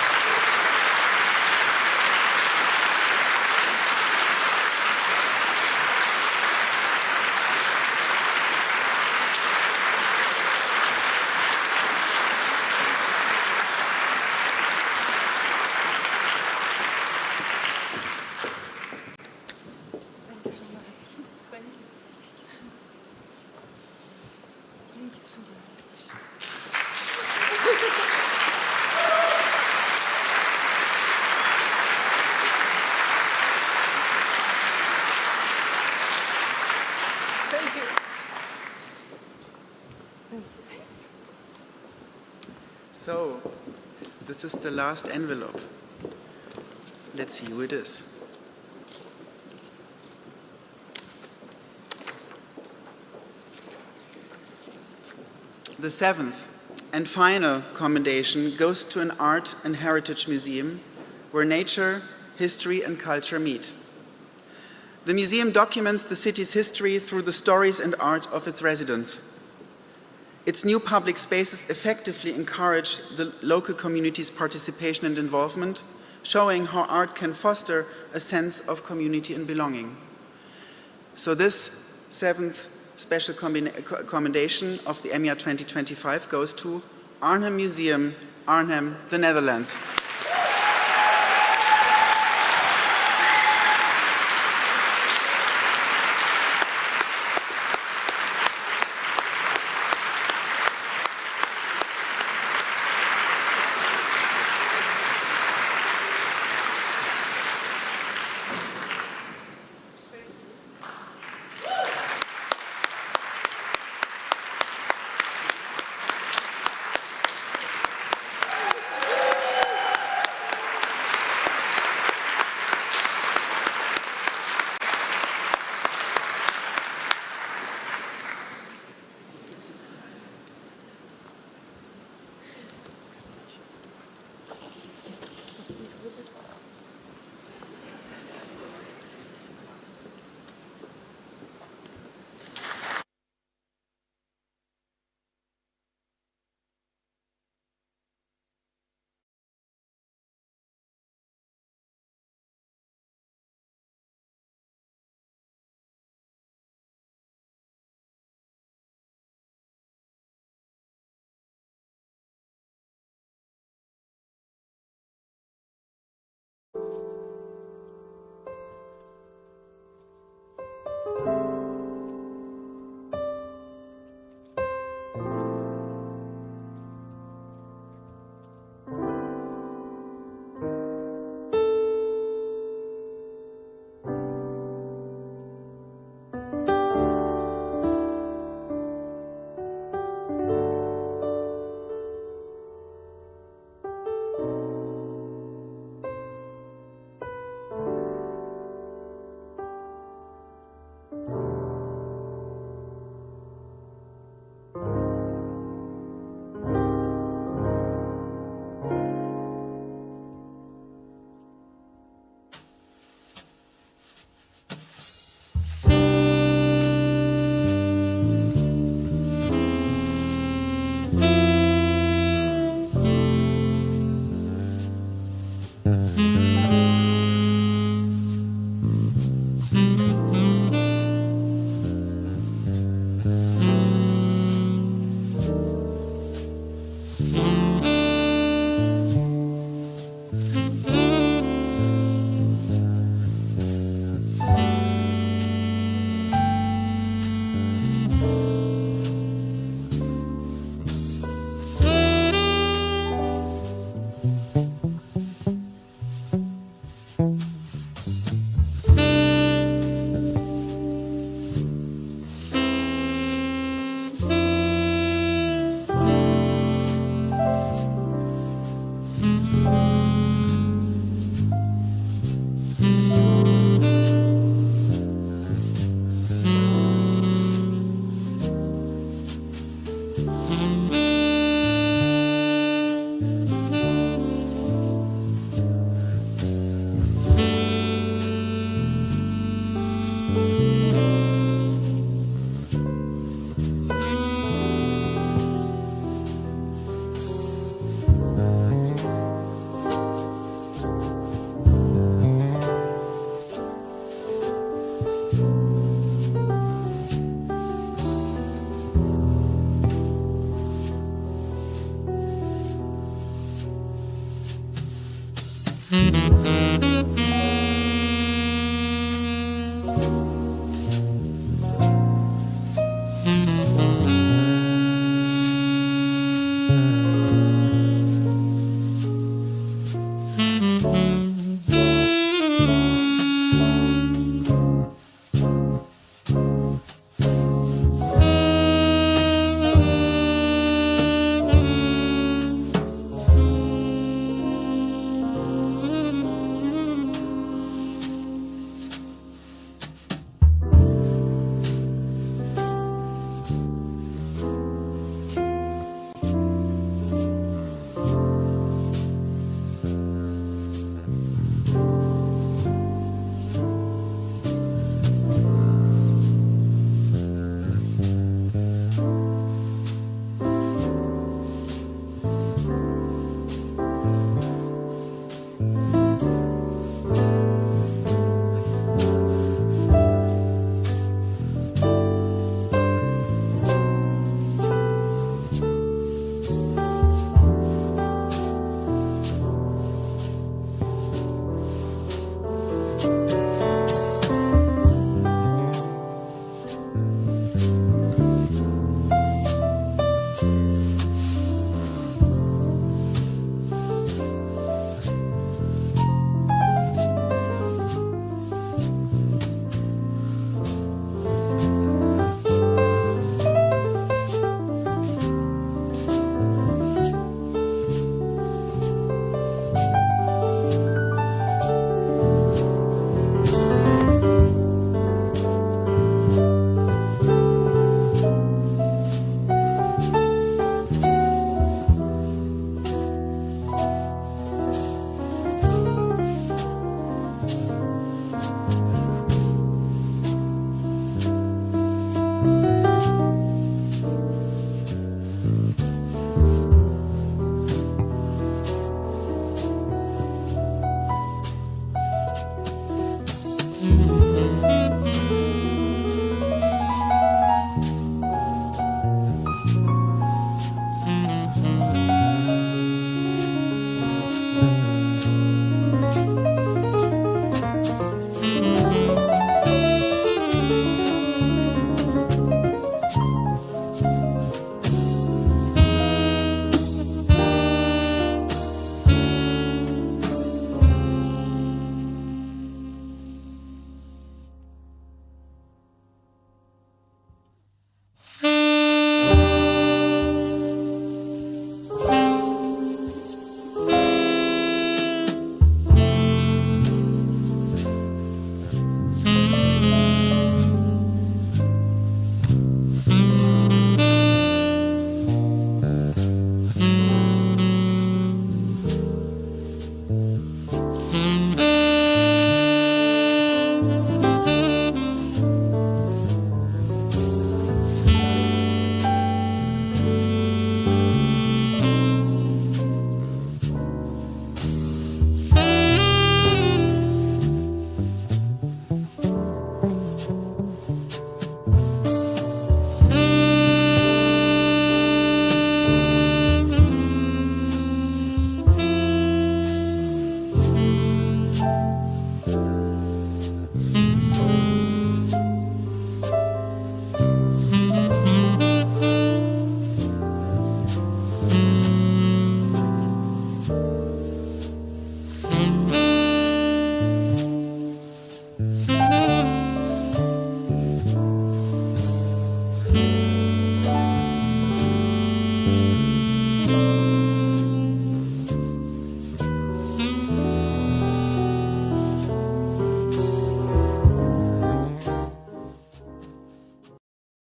So, this is the last envelope. Let's see who it is. The seventh and final commendation goes to an art and heritage museum where nature, history, and culture meet. The museum documents the city's history through the stories and art of its residents. Its new public spaces effectively encourage the local community's participation and involvement, showing how art can foster a sense of community and belonging. So this seventh special commendation of the EMYA 2025 goes to Arnhem Museum, Arnhem, the Netherlands.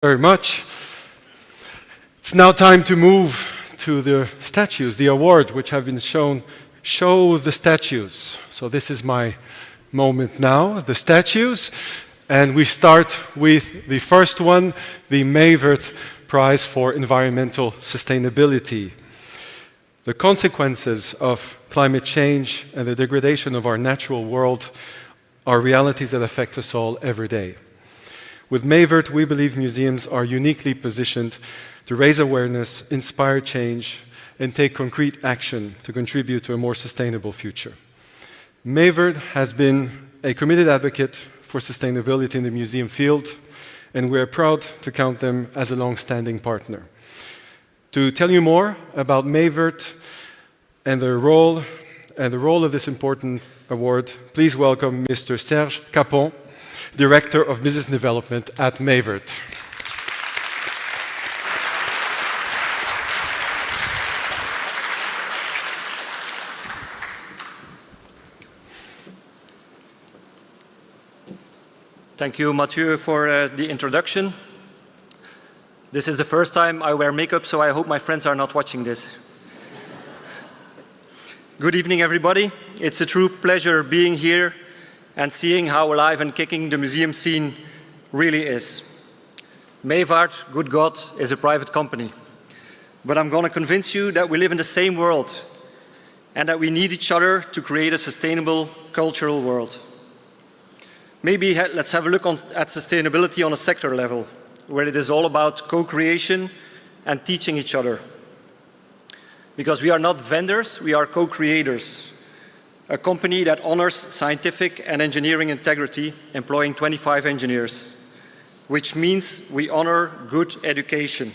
very much. It's now time to move to the statues, the award which have been shown. Show the statues. So this is my moment now, the statues. And we start with the first one, the Mayoral Prize for Environmental Sustainability. The consequences of climate change and the degradation of our natural world are realities that affect us all every day. With Mayoral, we believe museums are uniquely positioned to raise awareness, inspire change, and take concrete action to contribute to a more sustainable future. Mayoral has been a committed advocate for sustainability in the museum field, and we are proud to count them as a long-standing partner. To tell you more about Mayoral and the role of this important award, please welcome Mr. Serge Capon, Director of Business Development at Mayoral. Thank you, Mathieu, for the introduction. This is the first time I wear makeup, so I hope my friends are not watching this. Good evening, everybody. It's a true pleasure being here and seeing how alive and kicking the museum scene really is. Mayoral, good God, is a private company. But I'm going to convince you that we live in the same world and that we need each other to create a sustainable cultural world. Maybe let's have a look at sustainability on a sector level, where it is all about co-creation and teaching each other. Because we are not vendors, we are co-creators. A company that honors scientific and engineering integrity, employing 25 engineers, which means we honor good education.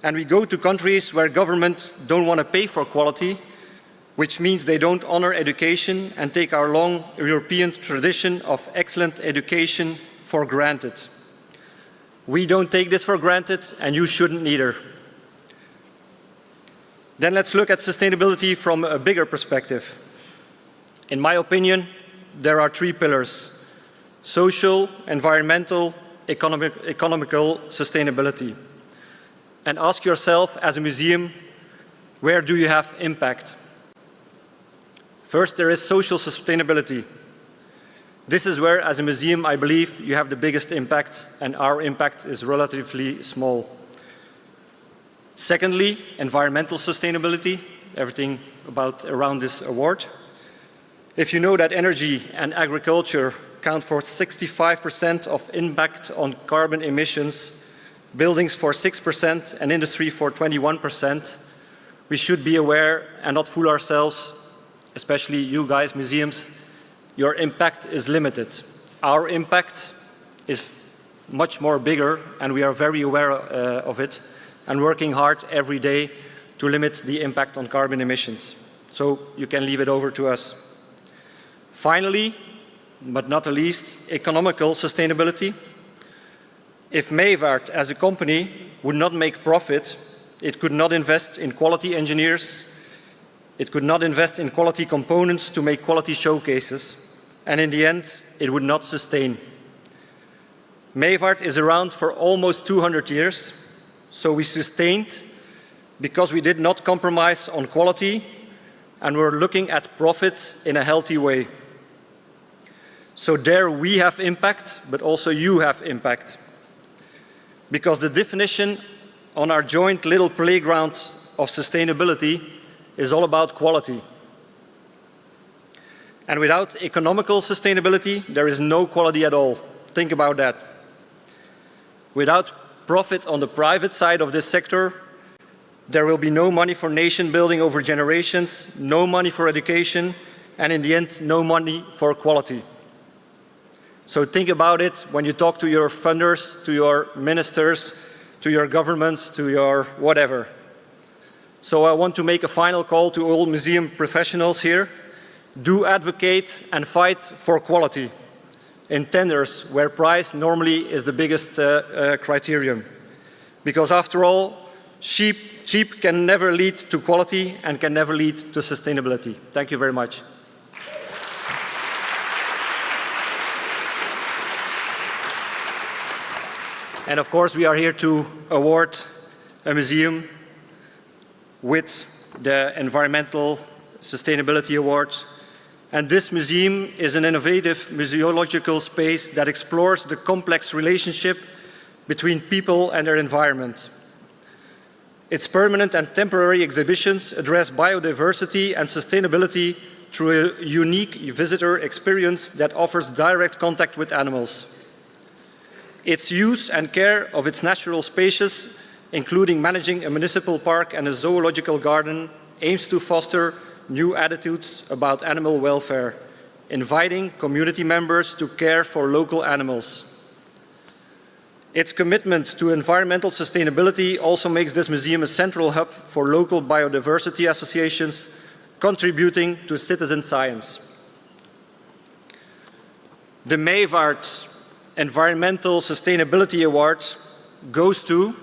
And we go to countries where governments don't want to pay for quality, which means they don't honor education and take our long European tradition of excellent education for granted. We don't take this for granted, and you shouldn't either. Then let's look at sustainability from a bigger perspective. In my opinion, there are three pillars: social, environmental, economical sustainability. And ask yourself, as a museum, where do you have impact? First, there is social sustainability. This is where, as a museum, I believe you have the biggest impact, and our impact is relatively small. Secondly, environmental sustainability, everything around this award. If you know that energy and agriculture count for 65% of impact on carbon emissions, buildings for 6%, and industry for 21%, we should be aware and not fool ourselves, especially you guys, museums. Your impact is limited. Our impact is much more bigger, and we are very aware of it and working hard every day to limit the impact on carbon emissions. So you can leave it over to us. Finally, but not the least, economical sustainability. If Mayoral, as a company, would not make profit, it could not invest in quality engineers, it could not invest in quality components to make quality showcases, and in the end, it would not sustain. Mayoral is around for almost 200 years, so we sustained because we did not compromise on quality and we're looking at profit in a healthy way. So there we have impact, but also you have impact. Because the definition on our joint little playground of sustainability is all about quality. And without economical sustainability, there is no quality at all. Think about that. Without profit on the private side of this sector, there will be no money for nation building over generations, no money for education, and in the end, no money for quality. So think about it when you talk to your funders, to your ministers, to your governments, to your whatever. So I want to make a final call to all museum professionals here. Do advocate and fight for quality in tenders where price normally is the biggest criterion. Because after all, cheap can never lead to quality and can never lead to sustainability. Thank you very much. And of course, we are here to award a museum with the Environmental Sustainability Award. And this museum is an innovative museological space that explores the complex relationship between people and their environment. Its permanent and temporary exhibitions address biodiversity and sustainability through a unique visitor experience that offers direct contact with animals. Its use and care of its natural spaces, including managing a municipal park and a zoological garden, aims to foster new attitudes about animal welfare, inviting community members to care for local animals. Its commitment to environmental sustainability also makes this museum a central hub for local biodiversity associations, contributing to citizen science. The Mayoral Environmental Sustainability Award goes to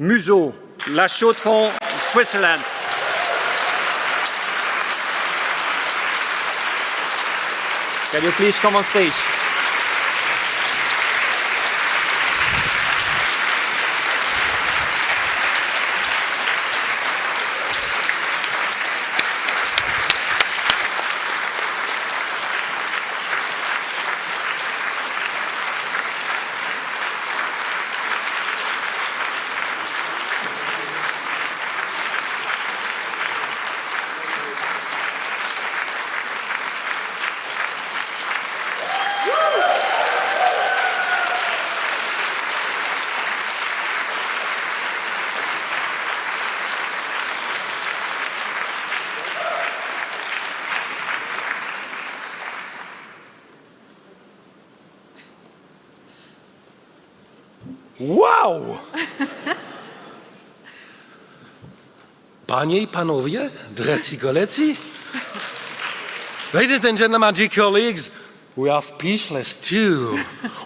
Museau, La Chaux-de-Fonds, Switzerland. Can you please come on stage? Wow! Panie I panowie, drodzy koledzy, ladies and gentlemen, dear colleagues, we are speechless too.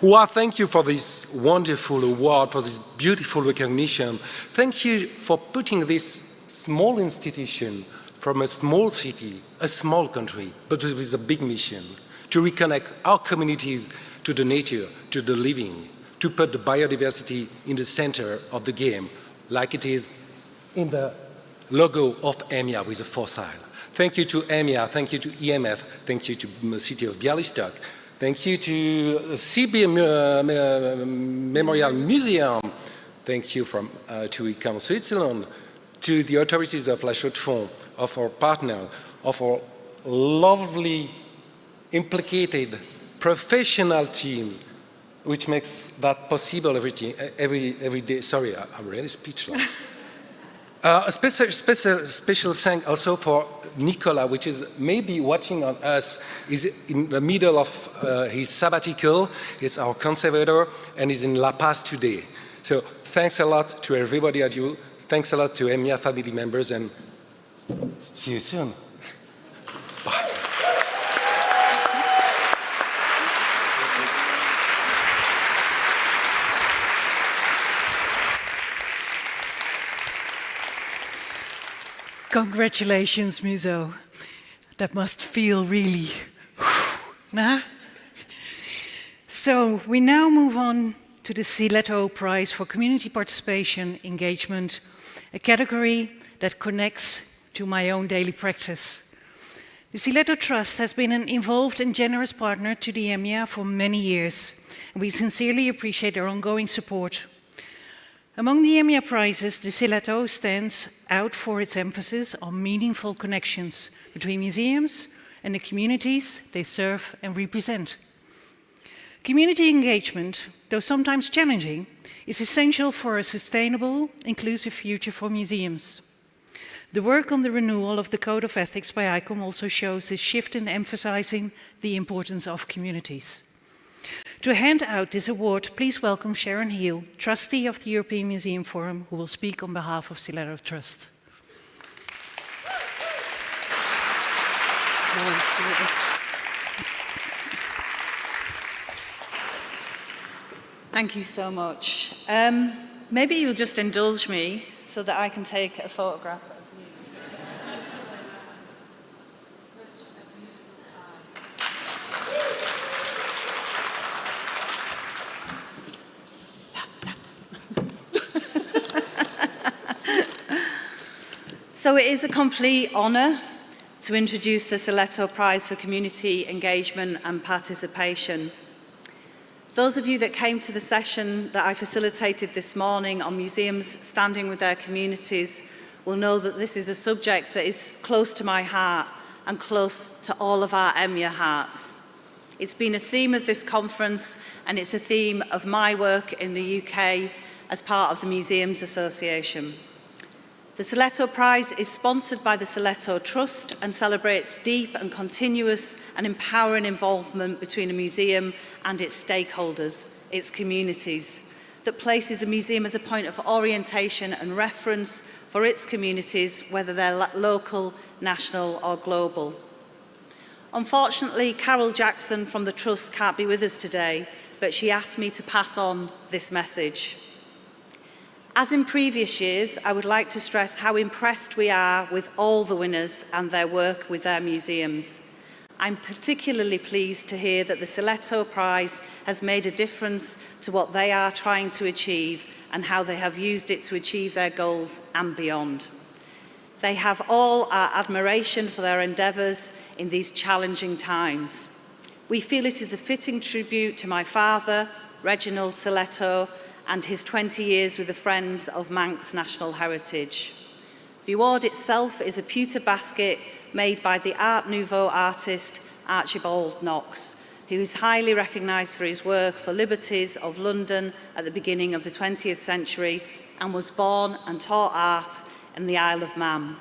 Well, thank you for this wonderful award, for this beautiful recognition. Thank you for putting this small institution from a small city, a small country, but with a big mission, to reconnect our communities to the nature, to the living, to put the biodiversity in the center of the game, like it is in the logo of EMYA with a fossil. Thank you to EMYA, thank you to EMF, thank you to the city of Bialystok, thank you to CB Memorial Museum, thank you to ICAM Switzerland, to the authorities of La Chaux-de-Fonds, of our partner, of our lovely, implicated, professional teams, which makes that possible every day. Sorry, I'm really speechless. A special thanks also for Nicola, which is maybe watching on us, is in the middle of his sabbatical. He's our conservator and is in La Paz today. So thanks a lot to everybody at you. Thanks a lot to EMYA family members, and see you soon. Bye. Congratulations, Museau. That must feel really, nah? So we now move on to the Siletto Prize for Community Participation Engagement, a category that connects to my own daily practice. The Siletto Trust has been an involved and generous partner to the EMYA for many years, and we sincerely appreciate their ongoing support. Among the EMYA prizes, the Siletto stands out for its emphasis on meaningful connections between museums and the communities they serve and represent. Community engagement, though sometimes challenging, is essential for a sustainable, inclusive future for museums. The work on the renewal of the Code of Ethics by ICOM also shows this shift in emphasizing the importance of communities. To hand out this award, please welcome Sharon Heel, trustee of the European Museum Forum, who will speak on behalf of Siletto Trust. Thank you so much. Maybe you'll just indulge me so that I can take a photograph of you. So it is a complete honour to introduce the Soleto Prize for Community Engagement and Participation. Those of you that came to the session that I facilitated this morning on museums standing with their communities will know that this is a subject that is close to my heart and close to all of our EMYA hearts. It's been a theme of this conference, and it's a theme of my work in the UK as part of the Museums Association. The Soleto Prize is sponsored by the Soleto Trust and celebrates deep and continuous and empowering involvement between a museum and its stakeholders, its communities, that places a museum as a point of orientation and reference for its communities, whether they're local, national or global. Unfortunately, Carol Jackson from the Trust can't be with us today, but she asked me to pass on this message. As in previous years, I would like to stress how impressed we are with all the winners and their work with their museums. I'm particularly pleased to hear that the Soleto Prize has made a difference to what they are trying to achieve and how they have used it to achieve their goals and beyond. They have all our admiration for their endeavours in these challenging times. We feel it is a fitting tribute to my father, Reginald Soleto, and his 20 years with the Friends of Manx National Heritage. The award itself is a pewter basket made by the Art Nouveau artist Archibald Knox, who is highly recognised for his work for Liberties of London at the beginning of the 20th century and was born and taught art in the Isle of Man.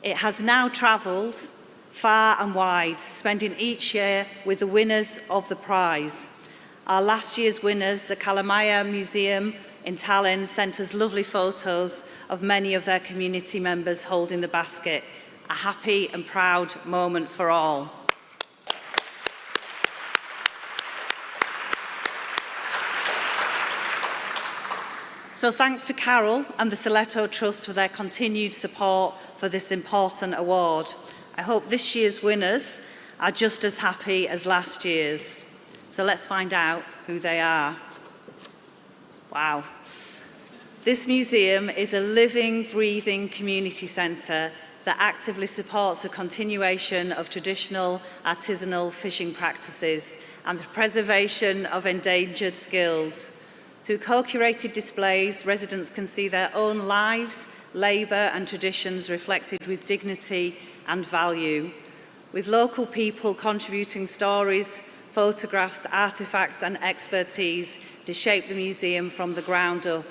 It has now travelled far and wide, spending each year with the winners of the prize. Our last year's winners, the EMYA Museum in Tallinn, sent us lovely photos of many of their community members holding the basket. A happy and proud moment for all. So thanks to Carol and the Soleto Trust for their continued support for this important award. I hope this year's winners are just as happy as last year's. So let's find out who they are. Wow. This museum is a living, breathing community centre that actively supports the continuation of traditional artisanal fishing practices and the preservation of endangered skills. Through co-curated displays, residents can see their own lives, labour and traditions reflected with dignity and value, with local people contributing stories, photographs, artefacts and expertise to shape the museum from the ground up.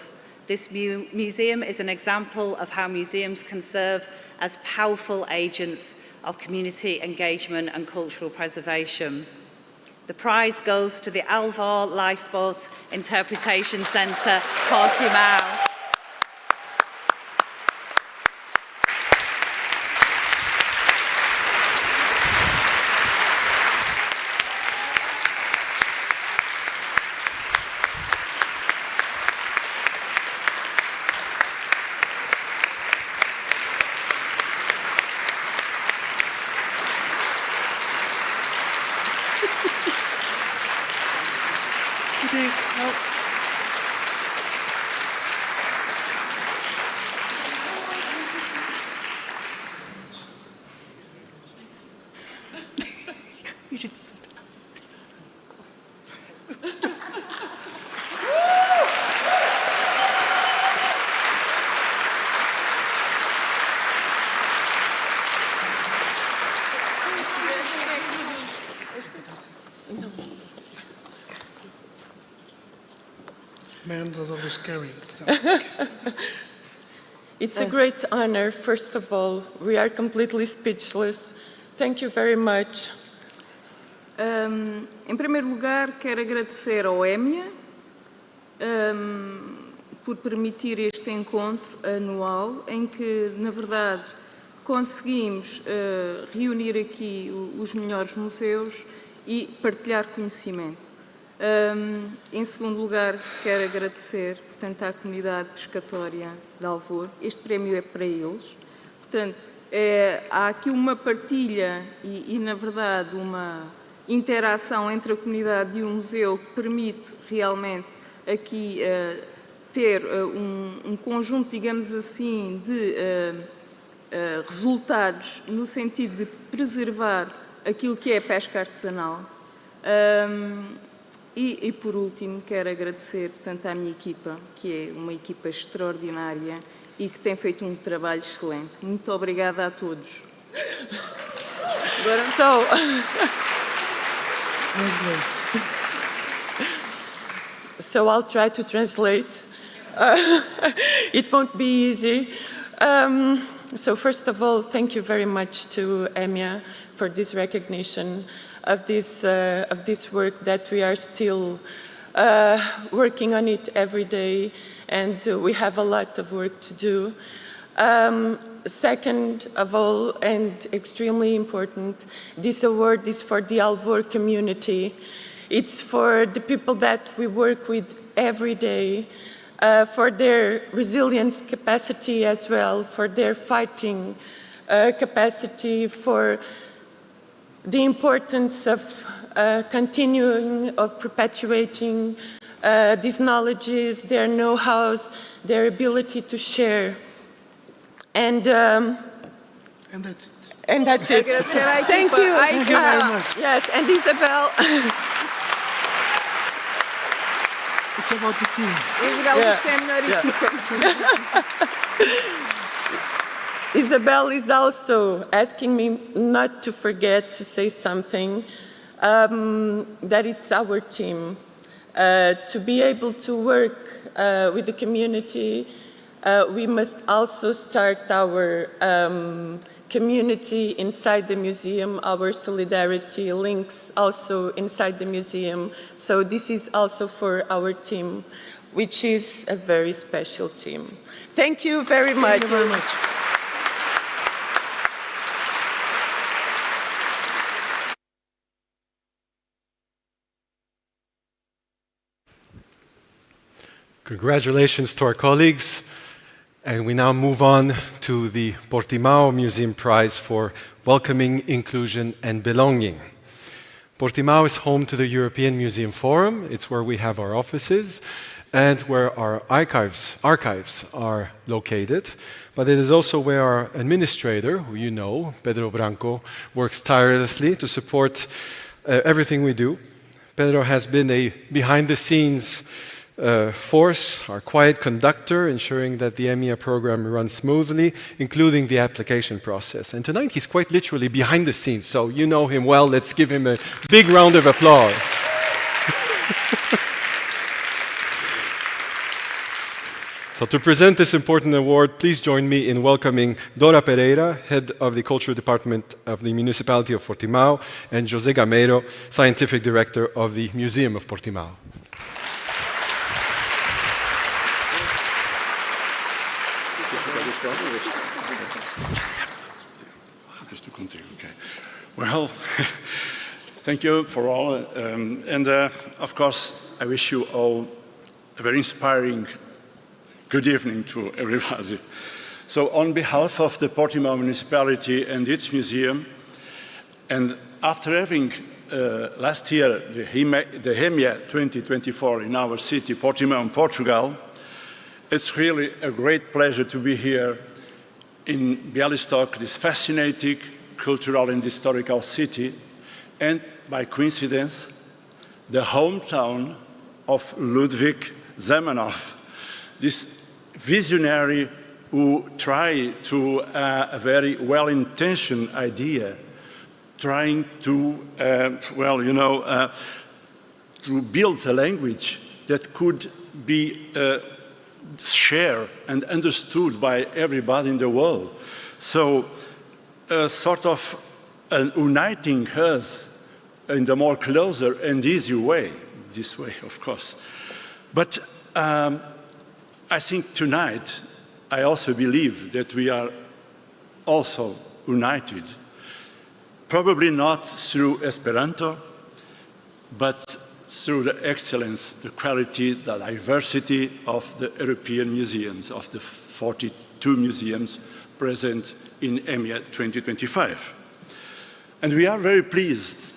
This museum is an example of how museums can serve as powerful agents of community engagement and cultural preservation. The prize goes to the Alvor Lifeboat Interpretation Centre, Portimao. Amanda's always carrying so. It's a great honor. First of all, we are completely speechless. Thank you very much. Em primeiro lugar, quero agradecer ao EMYA por permitir este encontro anual em que, na verdade, conseguimos reunir aqui os melhores museus e partilhar conhecimento. Em segundo lugar, quero agradecer, portanto, à comunidade pescatória de Alvor. Este prémio é para eles. Portanto, há aqui uma partilha e, na verdade, uma interação entre a comunidade e o museu que permite realmente aqui ter um conjunto, digamos assim, de resultados no sentido de preservar aquilo que é a pesca artesanal. E por último, quero agradecer, portanto, à minha equipa, que é uma equipa extraordinária e que tem feito um trabalho excelente. Muito obrigada a todos. So I'll try to translate. It won't be easy. So first of all, thank you very much to EMYA for this recognition of this work that we are still working on it every day, and we have a lot of work to do. Second of all, and extremely important, this award is for the Alvor community. It's for the people that we work with every day, for their resilience capacity as well, for their fighting capacity, for the importance of continuing, of perpetuating these knowledges, their know-hows, their ability to share. And that's it. And that's it. Thank you. Thank you very much. Yes, and Isabel. It's about the team. Isabel is also asking me not to forget to say something, that it's our team. To be able to work with the community, we must also start our community inside the museum, our solidarity links also inside the museum. So this is also for our team, which is a very special team. Thank you very much. Thank you very much. Congratulations to our colleagues. And we now move on to the Portimao Museum Prize for Welcoming, Inclusion and Belonging. Portimao is home to the European Museum Forum. It's where we have our offices and where our archives are located. But it is also where our administrator, who you know, Pedro Branco, works tirelessly to support everything we do. Pedro has been a behind-the-scenes force, our quiet conductor, ensuring that the EMYA program runs smoothly, including the application process. And tonight he's quite literally behind the scenes, so you know him well. Let's give him a big round of applause. So to present this important award, please join me in welcoming Dora Pereira, Head of the Cultural Department of the Municipality of Portimao, and José Gameiro, Scientific Director of the Museum of Portimao. Well, thank you for all. Of course, I wish you all a very inspiring good evening to everybody. So on behalf of the Portimao municipality and its museum, and after having last year the EMYA 2024 in our city, Portimao in Portugal, it's really a great pleasure to be here in Białystok, this fascinating cultural and historical city, and by coincidence, the hometown of Ludwig Zamenhof, this visionary who tried to a very well-intentioned idea, trying to, to build a language that could be shared and understood by everybody in the world. So, sort of uniting us in the more closer and easier way, this way, of course. But I think tonight, I also believe that we are also united, probably not through Esperanto, but through the excellence, the quality, the diversity of the European museums, of the 42 museums present in EMYA 2025. And we are very pleased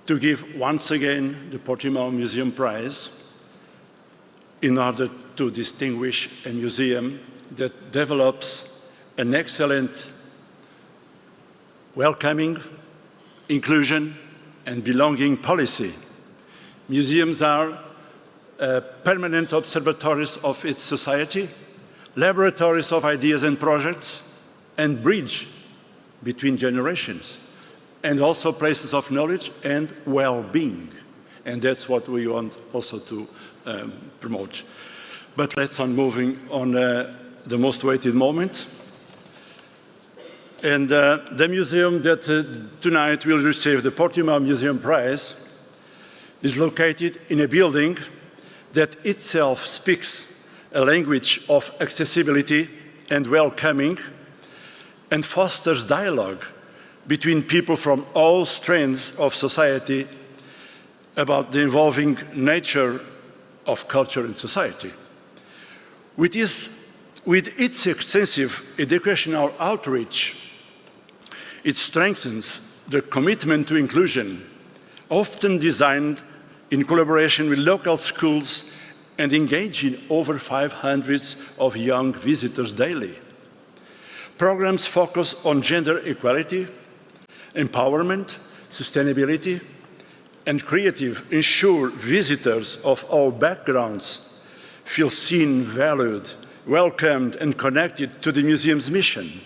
to give once again the Portimao Museum Prize in order to distinguish a museum that develops an excellent welcoming, inclusion, and belonging policy. Museums are permanent observatories of its society, laboratories of ideas and projects, and bridge between generations, and also places of knowledge and well-being. And that's what we want also to promote. But let's on moving on the most awaited moment. And the museum that tonight will receive the Portimao Museum Prize is located in a building that itself speaks a language of accessibility and welcoming and fosters dialogue between people from all strands of society about the evolving nature of culture and society. With its extensive educational outreach, it strengthens the commitment to inclusion, often designed in collaboration with local schools and engaging over 500 of young visitors daily. Programs focus on gender equality, empowerment, sustainability, and creative ensure visitors of all backgrounds feel seen, valued, welcomed, and connected to the museum's mission.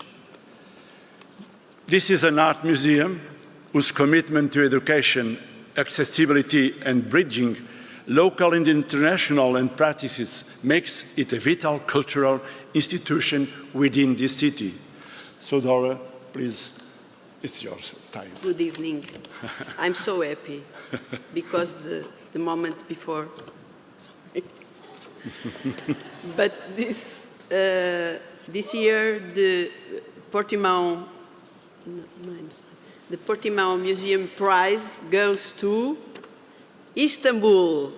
This is an art museum whose commitment to education, accessibility, and bridging local and international and practices makes it a vital cultural institution within this city. So Dora, please, it's yours time. Good evening. I'm so happy because the moment before, sorry. But this year the Portimao Museum Prize goes to Istanbul,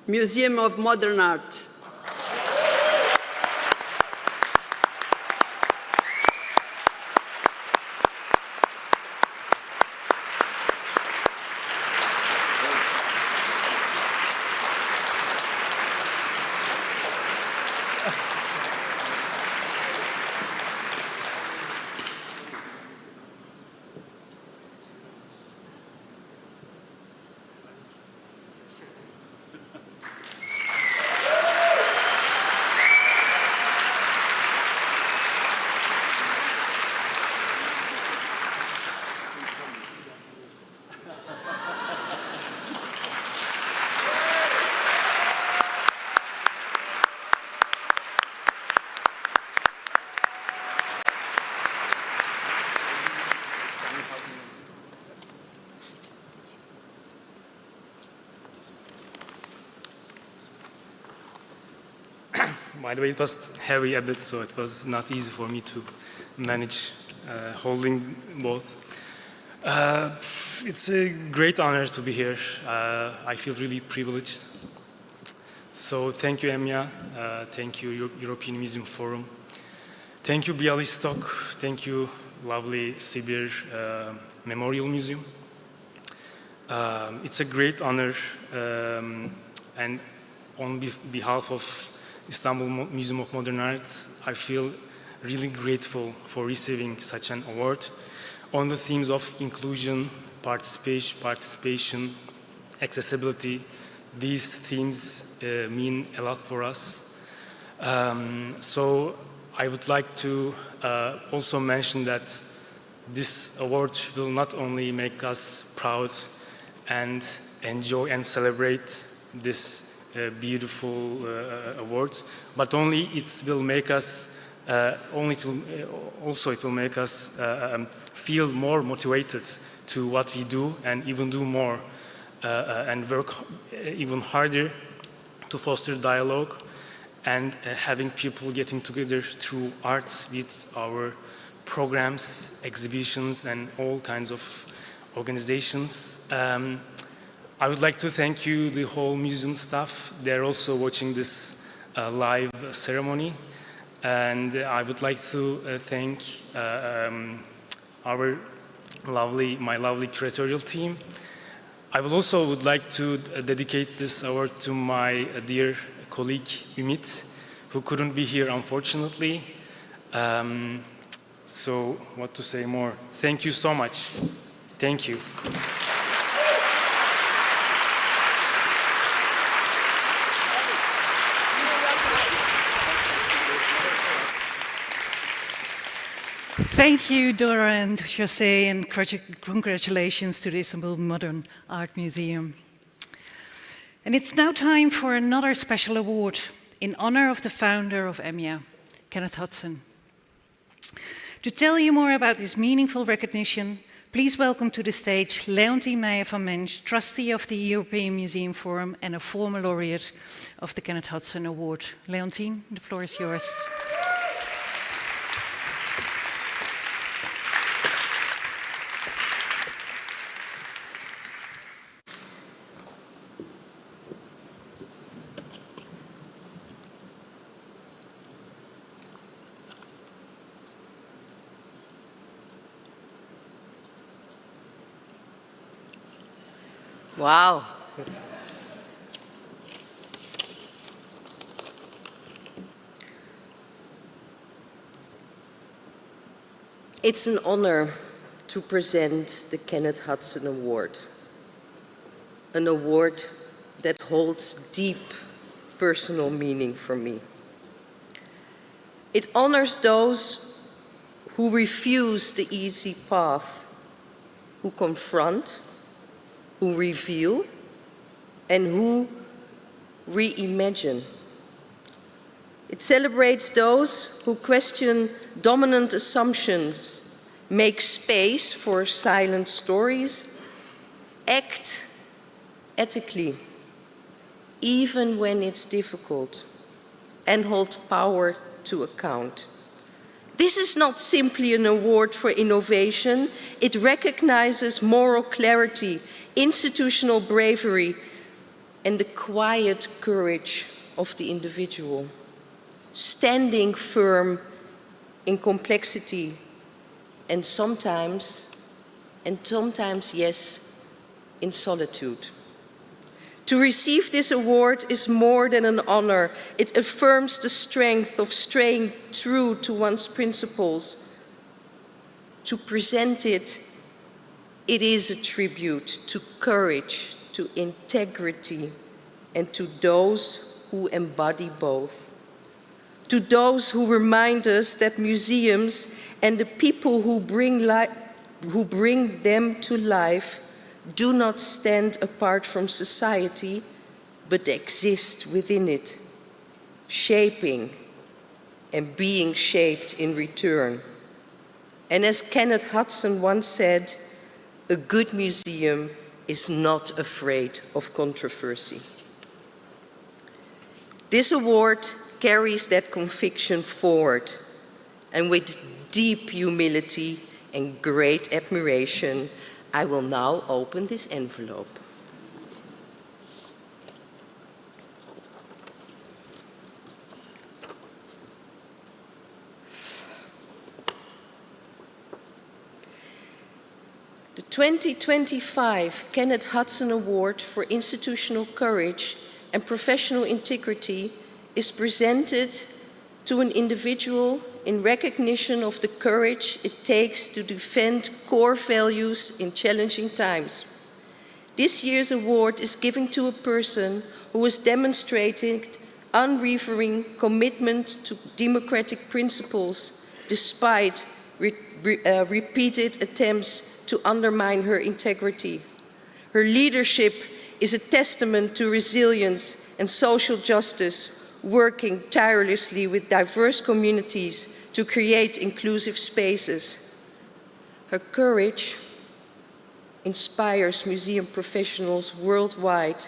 Museum of Modern Art. By the way, it was heavy a bit, so it was not easy for me to manage holding both. It's a great honor to be here. I feel really privileged. So thank you, EMYA. Thank you, European Museum Forum. Thank you, Bialystok. Thank you, lovely Sibir Memorial Museum. It's a great honor, and on behalf of Istanbul Museum of Modern Art, I feel really grateful for receiving such an award on the themes of inclusion, participation, accessibility. These themes mean a lot for us. So I would like to also mention that this award will not only make us proud and enjoy and celebrate this beautiful award, but only it will make us it will make us feel more motivated to what we do and even do more and work even harder to foster dialogue and having people getting together through art with our programs, exhibitions, and all kinds of organizations. I would like to thank you, the whole museum staff. They're also watching this live ceremony. And I would like to thank my lovely curatorial team. I would like to dedicate this award to my dear colleague, Ümit, who couldn't be here, unfortunately. So what to say more? Thank you so much. Thank you. Thank you, Dora and José, and congratulations to the Istanbul Modern Art Museum. And it's now time for another special award in honor of the founder of EMYA, Kenneth Hudson. To tell you more about this meaningful recognition, please welcome to the stage Leontien Meijer van Mensch, trustee of the European Museum Forum and a former laureate of the Kenneth Hudson Award. Leontien, the floor is yours. Wow. It's an honor to present the Kenneth Hudson Award, an award that holds deep personal meaning for me. It honors those who refuse the easy path, who confront, who reveal, and who reimagine. It celebrates those who question dominant assumptions, make space for silent stories, act ethically, even when it's difficult, and hold power to account. This is not simply an award for innovation. It recognizes moral clarity, institutional bravery, and the quiet courage of the individual, standing firm in complexity and sometimes, yes, in solitude. To receive this award is more than an honor. It affirms the strength of staying true to one's principles. To present it, it is a tribute to courage, to integrity, and to those who embody both. To those who remind us that museums and the people who bring them to life do not stand apart from society, but exist within it, shaping and being shaped in return. And as Kenneth Hudson once said, a good museum is not afraid of controversy. This award carries that conviction forward, and with deep humility and great admiration, I will now open this envelope. The 2025 Kenneth Hudson Award for Institutional Courage and Professional Integrity is presented to an individual in recognition of the courage it takes to defend core values in challenging times. This year's award is given to a person who has demonstrated unwavering commitment to democratic principles despite repeated attempts to undermine her integrity. Her leadership is a testament to resilience and social justice, working tirelessly with diverse communities to create inclusive spaces. Her courage inspires museum professionals worldwide,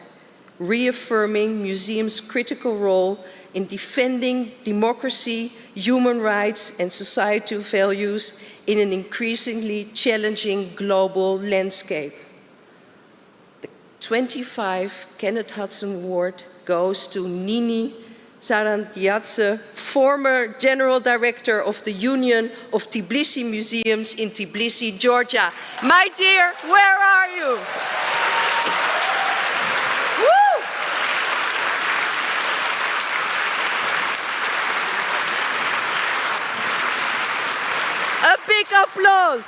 reaffirming museums' critical role in defending democracy, human rights, and societal values in an increasingly challenging global landscape. The 25 Kenneth Hudson Award goes to Nini Sarandiadze, former General Director of the Union of Tbilisi Museums in Tbilisi, Georgia. My dear, where are you? Woo! A big applause.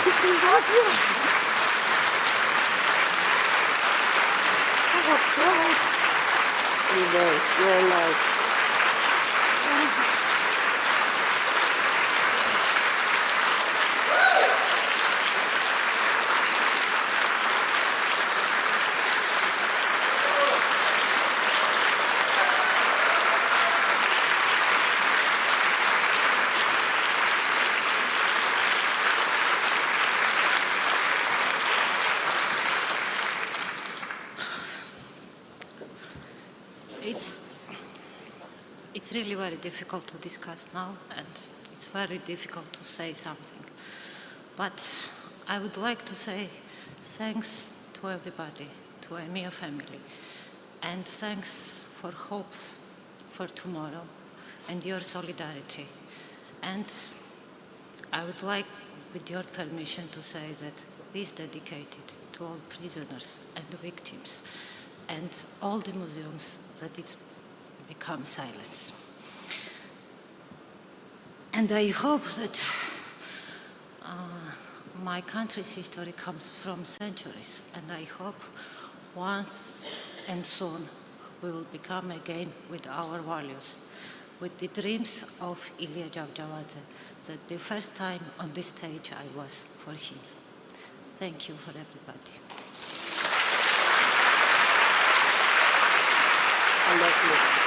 It's impossible. Oh, God. You're allowed. It's really very difficult to discuss now, and it's very difficult to say something. But I would like to say thanks to everybody, to EMYA family, and thanks for hope for tomorrow and your solidarity. And I would like, with your permission, to say that this is dedicated to all prisoners and the victims and all the museums that it's become silence. And I hope that my country's history comes from centuries, and I hope once and soon we will become again with our values, with the dreams of Ilya Javjawadze, that the first time on this stage I was for him. Thank you for everybody. I love you.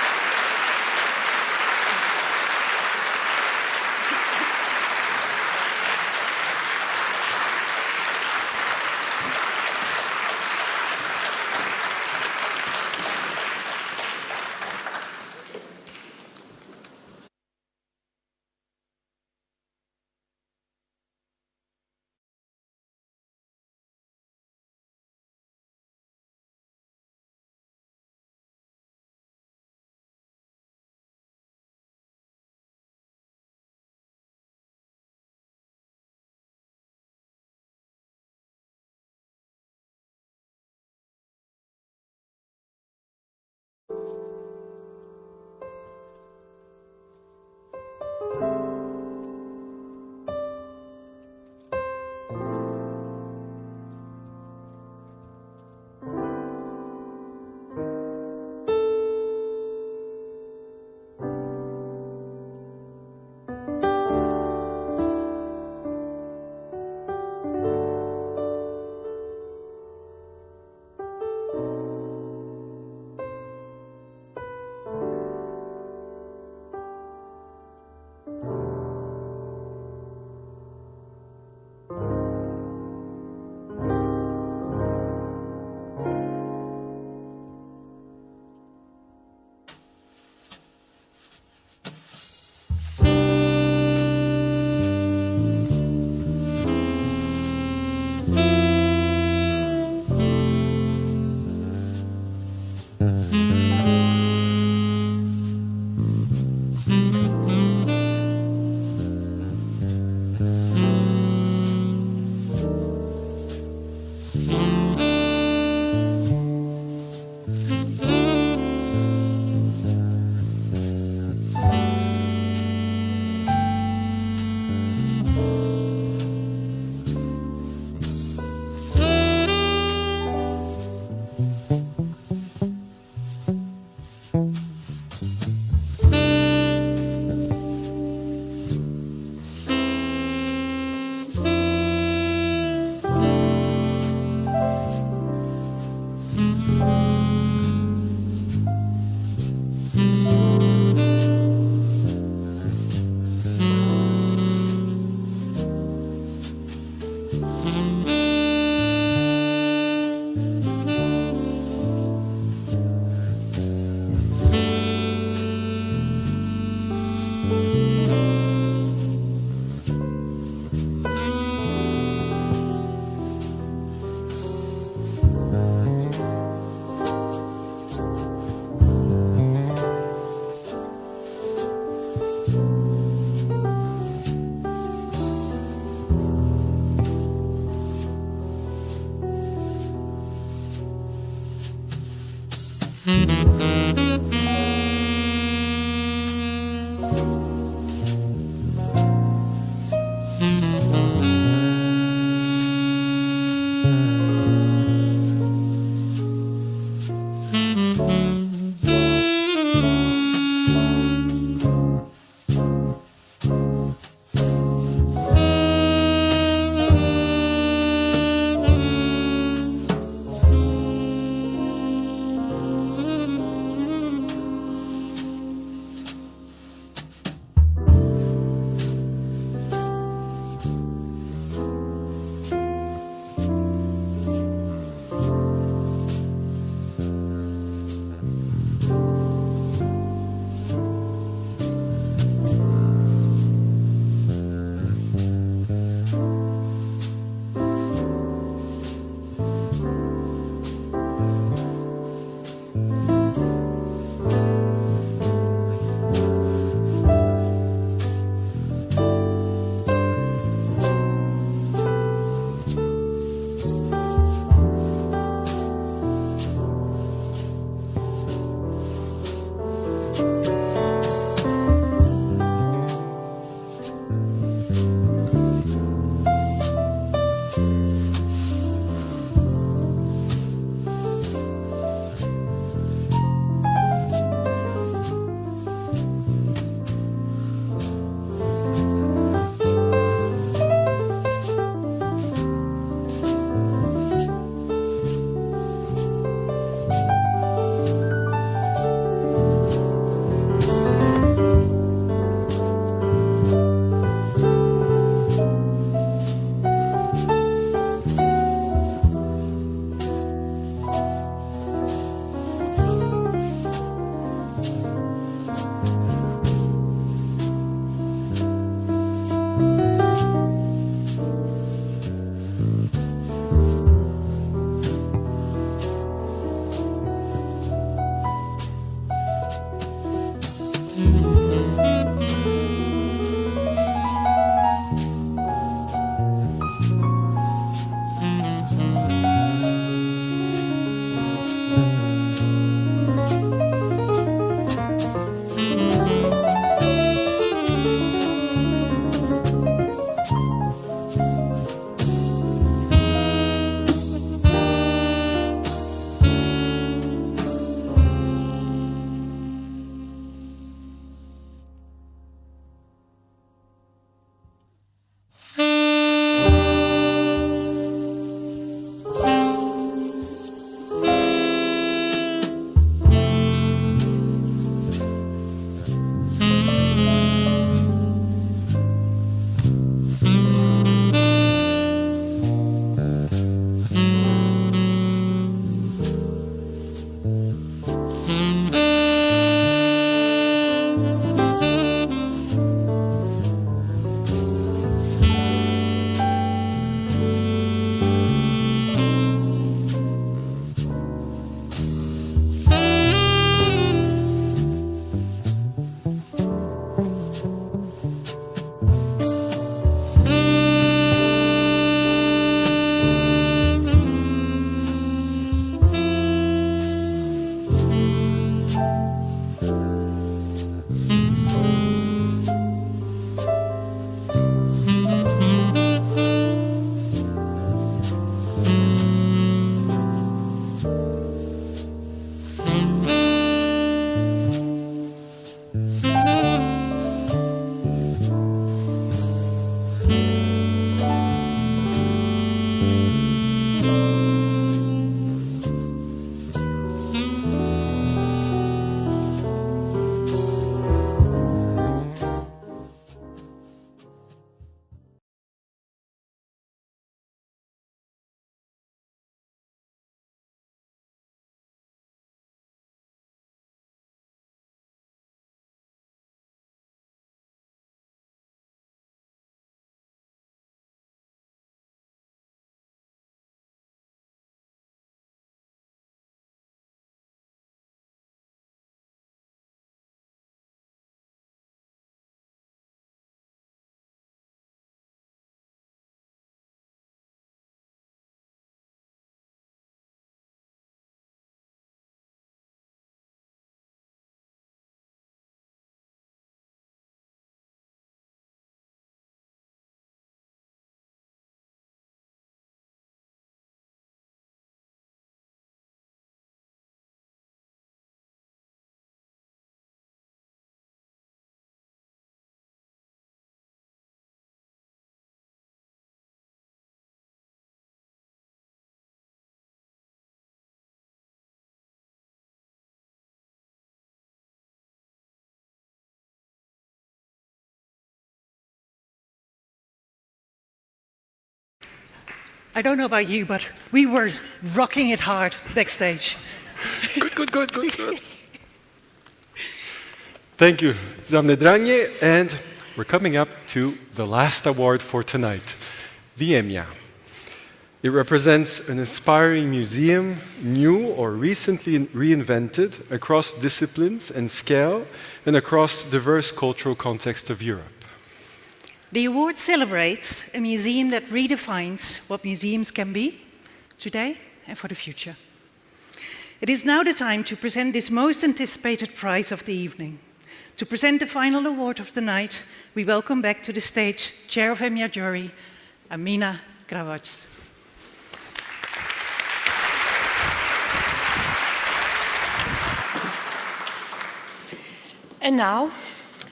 I don't know about you, but we were rocking it hard backstage. Good. Thank you, Zamnedranie, and we're coming up to the last award for tonight, the EMYA. It represents an inspiring museum, new or recently reinvented across disciplines and scale and across diverse cultural contexts of Europe. The award celebrates a museum that redefines what museums can be today and for the future. It is now the time to present this most anticipated prize of the evening. To present the final award of the night, we welcome back to the stage Chair of EMYA Jury, Amina Gravac. And now,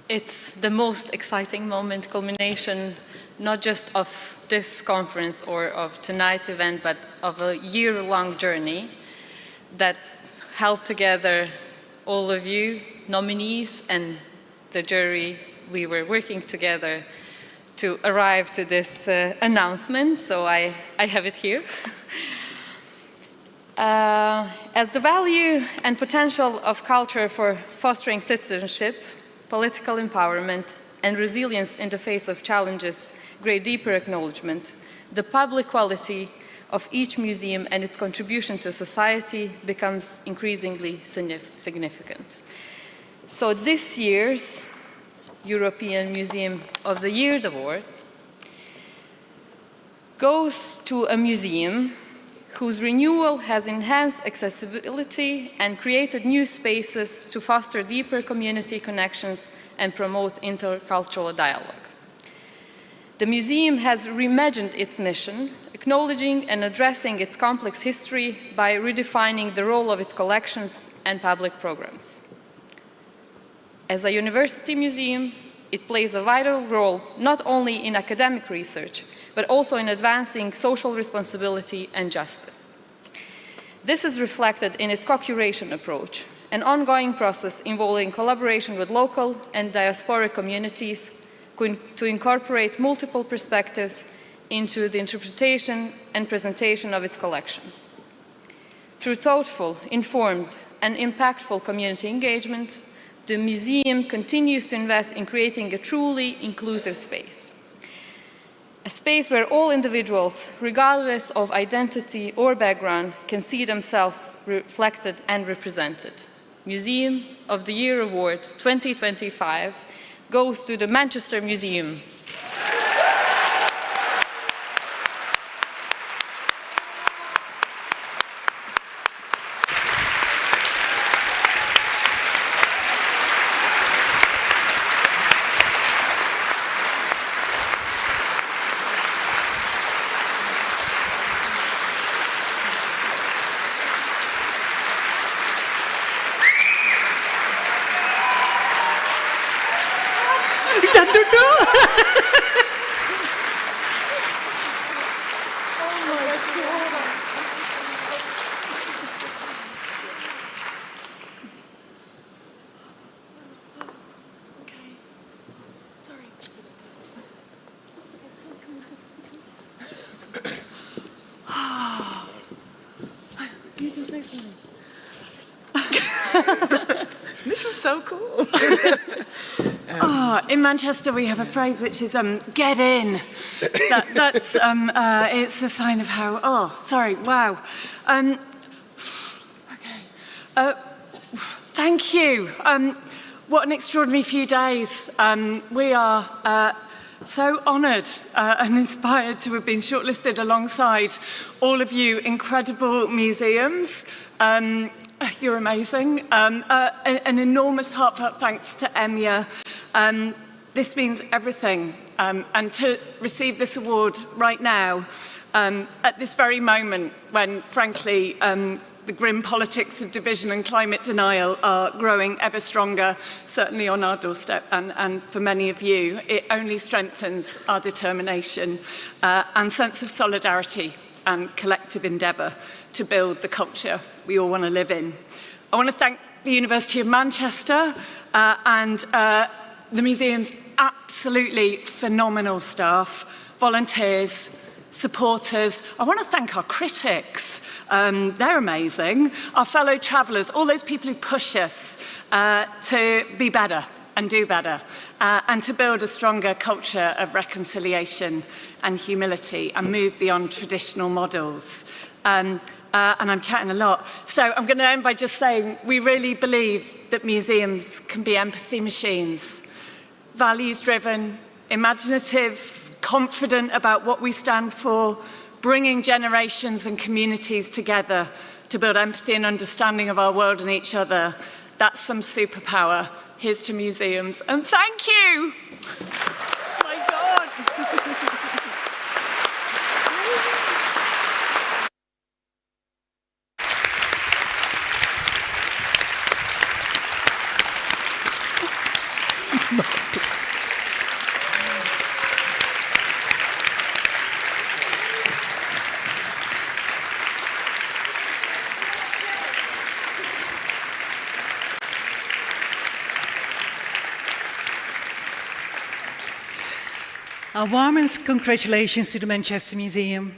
it's the most exciting moment, culmination, not just of this conference or of tonight's event, but of a year-long journey that held together all of you, nominees, and the jury. We were working together to arrive to this announcement, so I have it here. As the value and potential of culture for fostering citizenship, political empowerment, and resilience in the face of challenges create deeper acknowledgement, the public quality of each museum and its contribution to society becomes increasingly significant. So this year's European Museum of the Year Award goes to a museum whose renewal has enhanced accessibility and created new spaces to foster deeper community connections and promote intercultural dialogue. The museum has reimagined its mission, acknowledging and addressing its complex history by redefining the role of its collections and public programs. As a university museum, it plays a vital role not only in academic research, but also in advancing social responsibility and justice. This is reflected in its co-curation approach, an ongoing process involving collaboration with local and diasporic communities to incorporate multiple perspectives into the interpretation and presentation of its collections. Through thoughtful, informed, and impactful community engagement, the museum continues to invest in creating a truly inclusive space. A space where all individuals, regardless of identity or background, can see themselves reflected and represented. Museum of the Year Award 2025 goes to the Manchester Museum. This is so cool. In Manchester, we have a phrase which is "get in." It's a sign of how. Oh, sorry. Wow. Thank you. What an extraordinary few days. We are so honoured and inspired to have been shortlisted alongside all of you incredible museums. You're amazing. An enormous heartfelt thanks to EMYA. This means everything. And to receive this award right now, at this very moment when, frankly, the grim politics of division and climate denial are growing ever stronger, certainly on our doorstep, and for many of you, it only strengthens our determination and sense of solidarity and collective endeavour to build the culture we all want to live in. I want to thank the University of Manchester and the museum's absolutely phenomenal staff, volunteers, supporters. I want to thank our critics. They're amazing. Our fellow travellers, all those people who push us to be better and do better, and to build a stronger culture of reconciliation and humility and move beyond traditional models. And I'm chatting a lot. So I'm going to end by just saying we really believe that museums can be empathy machines, values-driven, imaginative, confident about what we stand for, bringing generations and communities together to build empathy and understanding of our world and each other. That's some superpower. Here's to museums, and thank you! My God! Our warmest congratulations to the Manchester Museum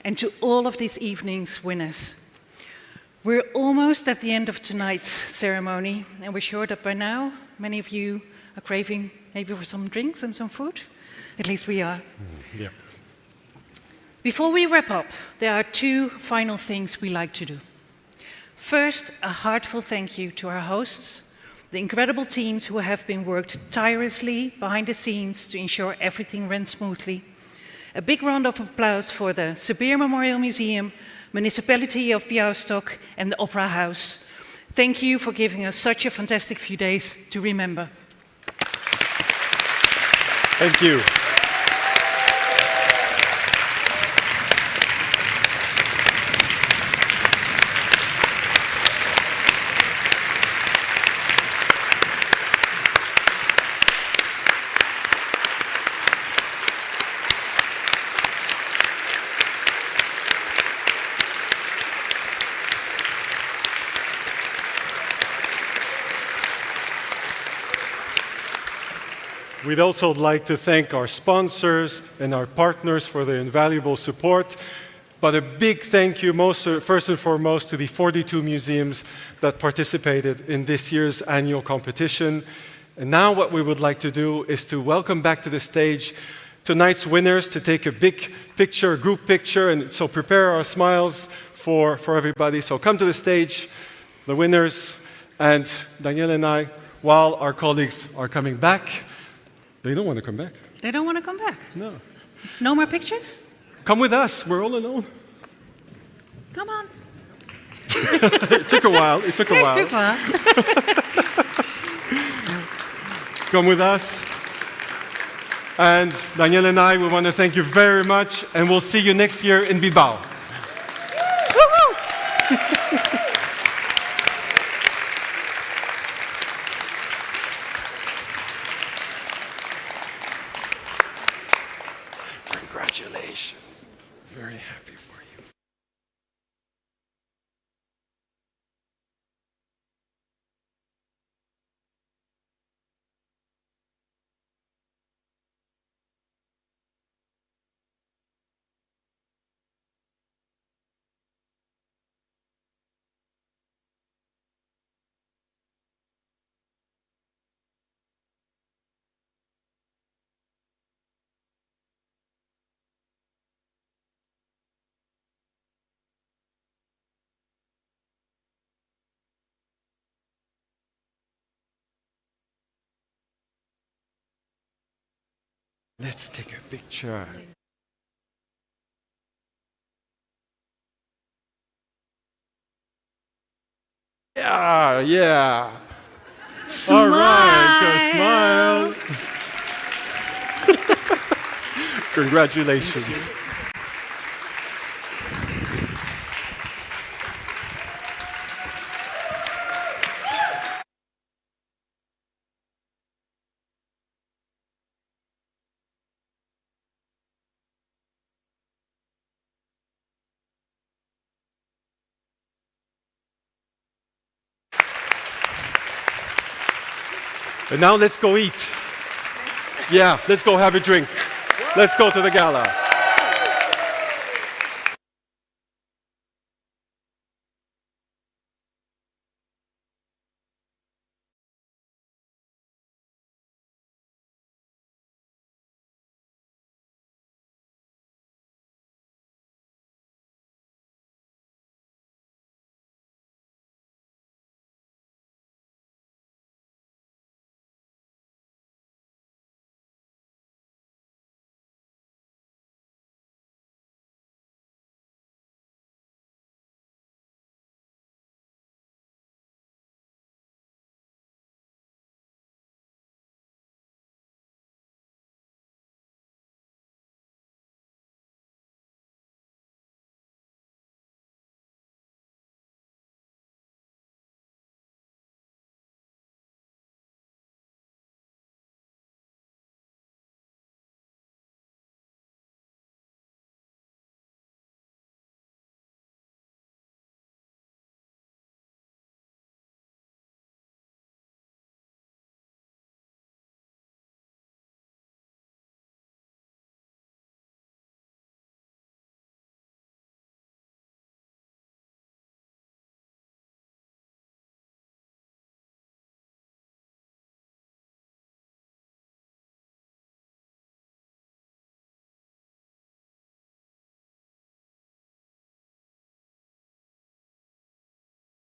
and to all of this evening's winners. We're almost at the end of tonight's ceremony, and we're sure that by now many of you are craving maybe for some drinks and some food. At least we are. Yeah. Before we wrap up, there are two final things we like to do. First, a heartfelt thank you to our hosts, the incredible teams who have been worked tirelessly behind the scenes to ensure everything ran smoothly. A big round of applause for the Sabir Memorial Museum, Municipality of Białystok, and the Opera House. Thank you for giving us such a fantastic few days to remember. Thank you. We'd also like to thank our sponsors and our partners for their invaluable support, but a big thank you first and foremost to the 42 museums that participated in this year's annual competition. And now what we would like to do is to welcome back to the stage tonight's winners to take a big picture, a group picture, and so prepare our smiles for everybody. So come to the stage, the winners, and Danielle and I, while our colleagues are coming back. They don't want to come back. They don't want to come back? No. No more pictures? Come with us. We're all alone. Come on. It took a while. It took a while. Come with us. And Danielle and I, we want to thank you very much, and we'll see you next year in Bilbao. Congratulations. Very happy for you. Let's take a picture. Yeah, yeah. Smile. All right, go smile. Congratulations. And now let's go eat. Yeah, let's go have a drink. Let's go to the gala.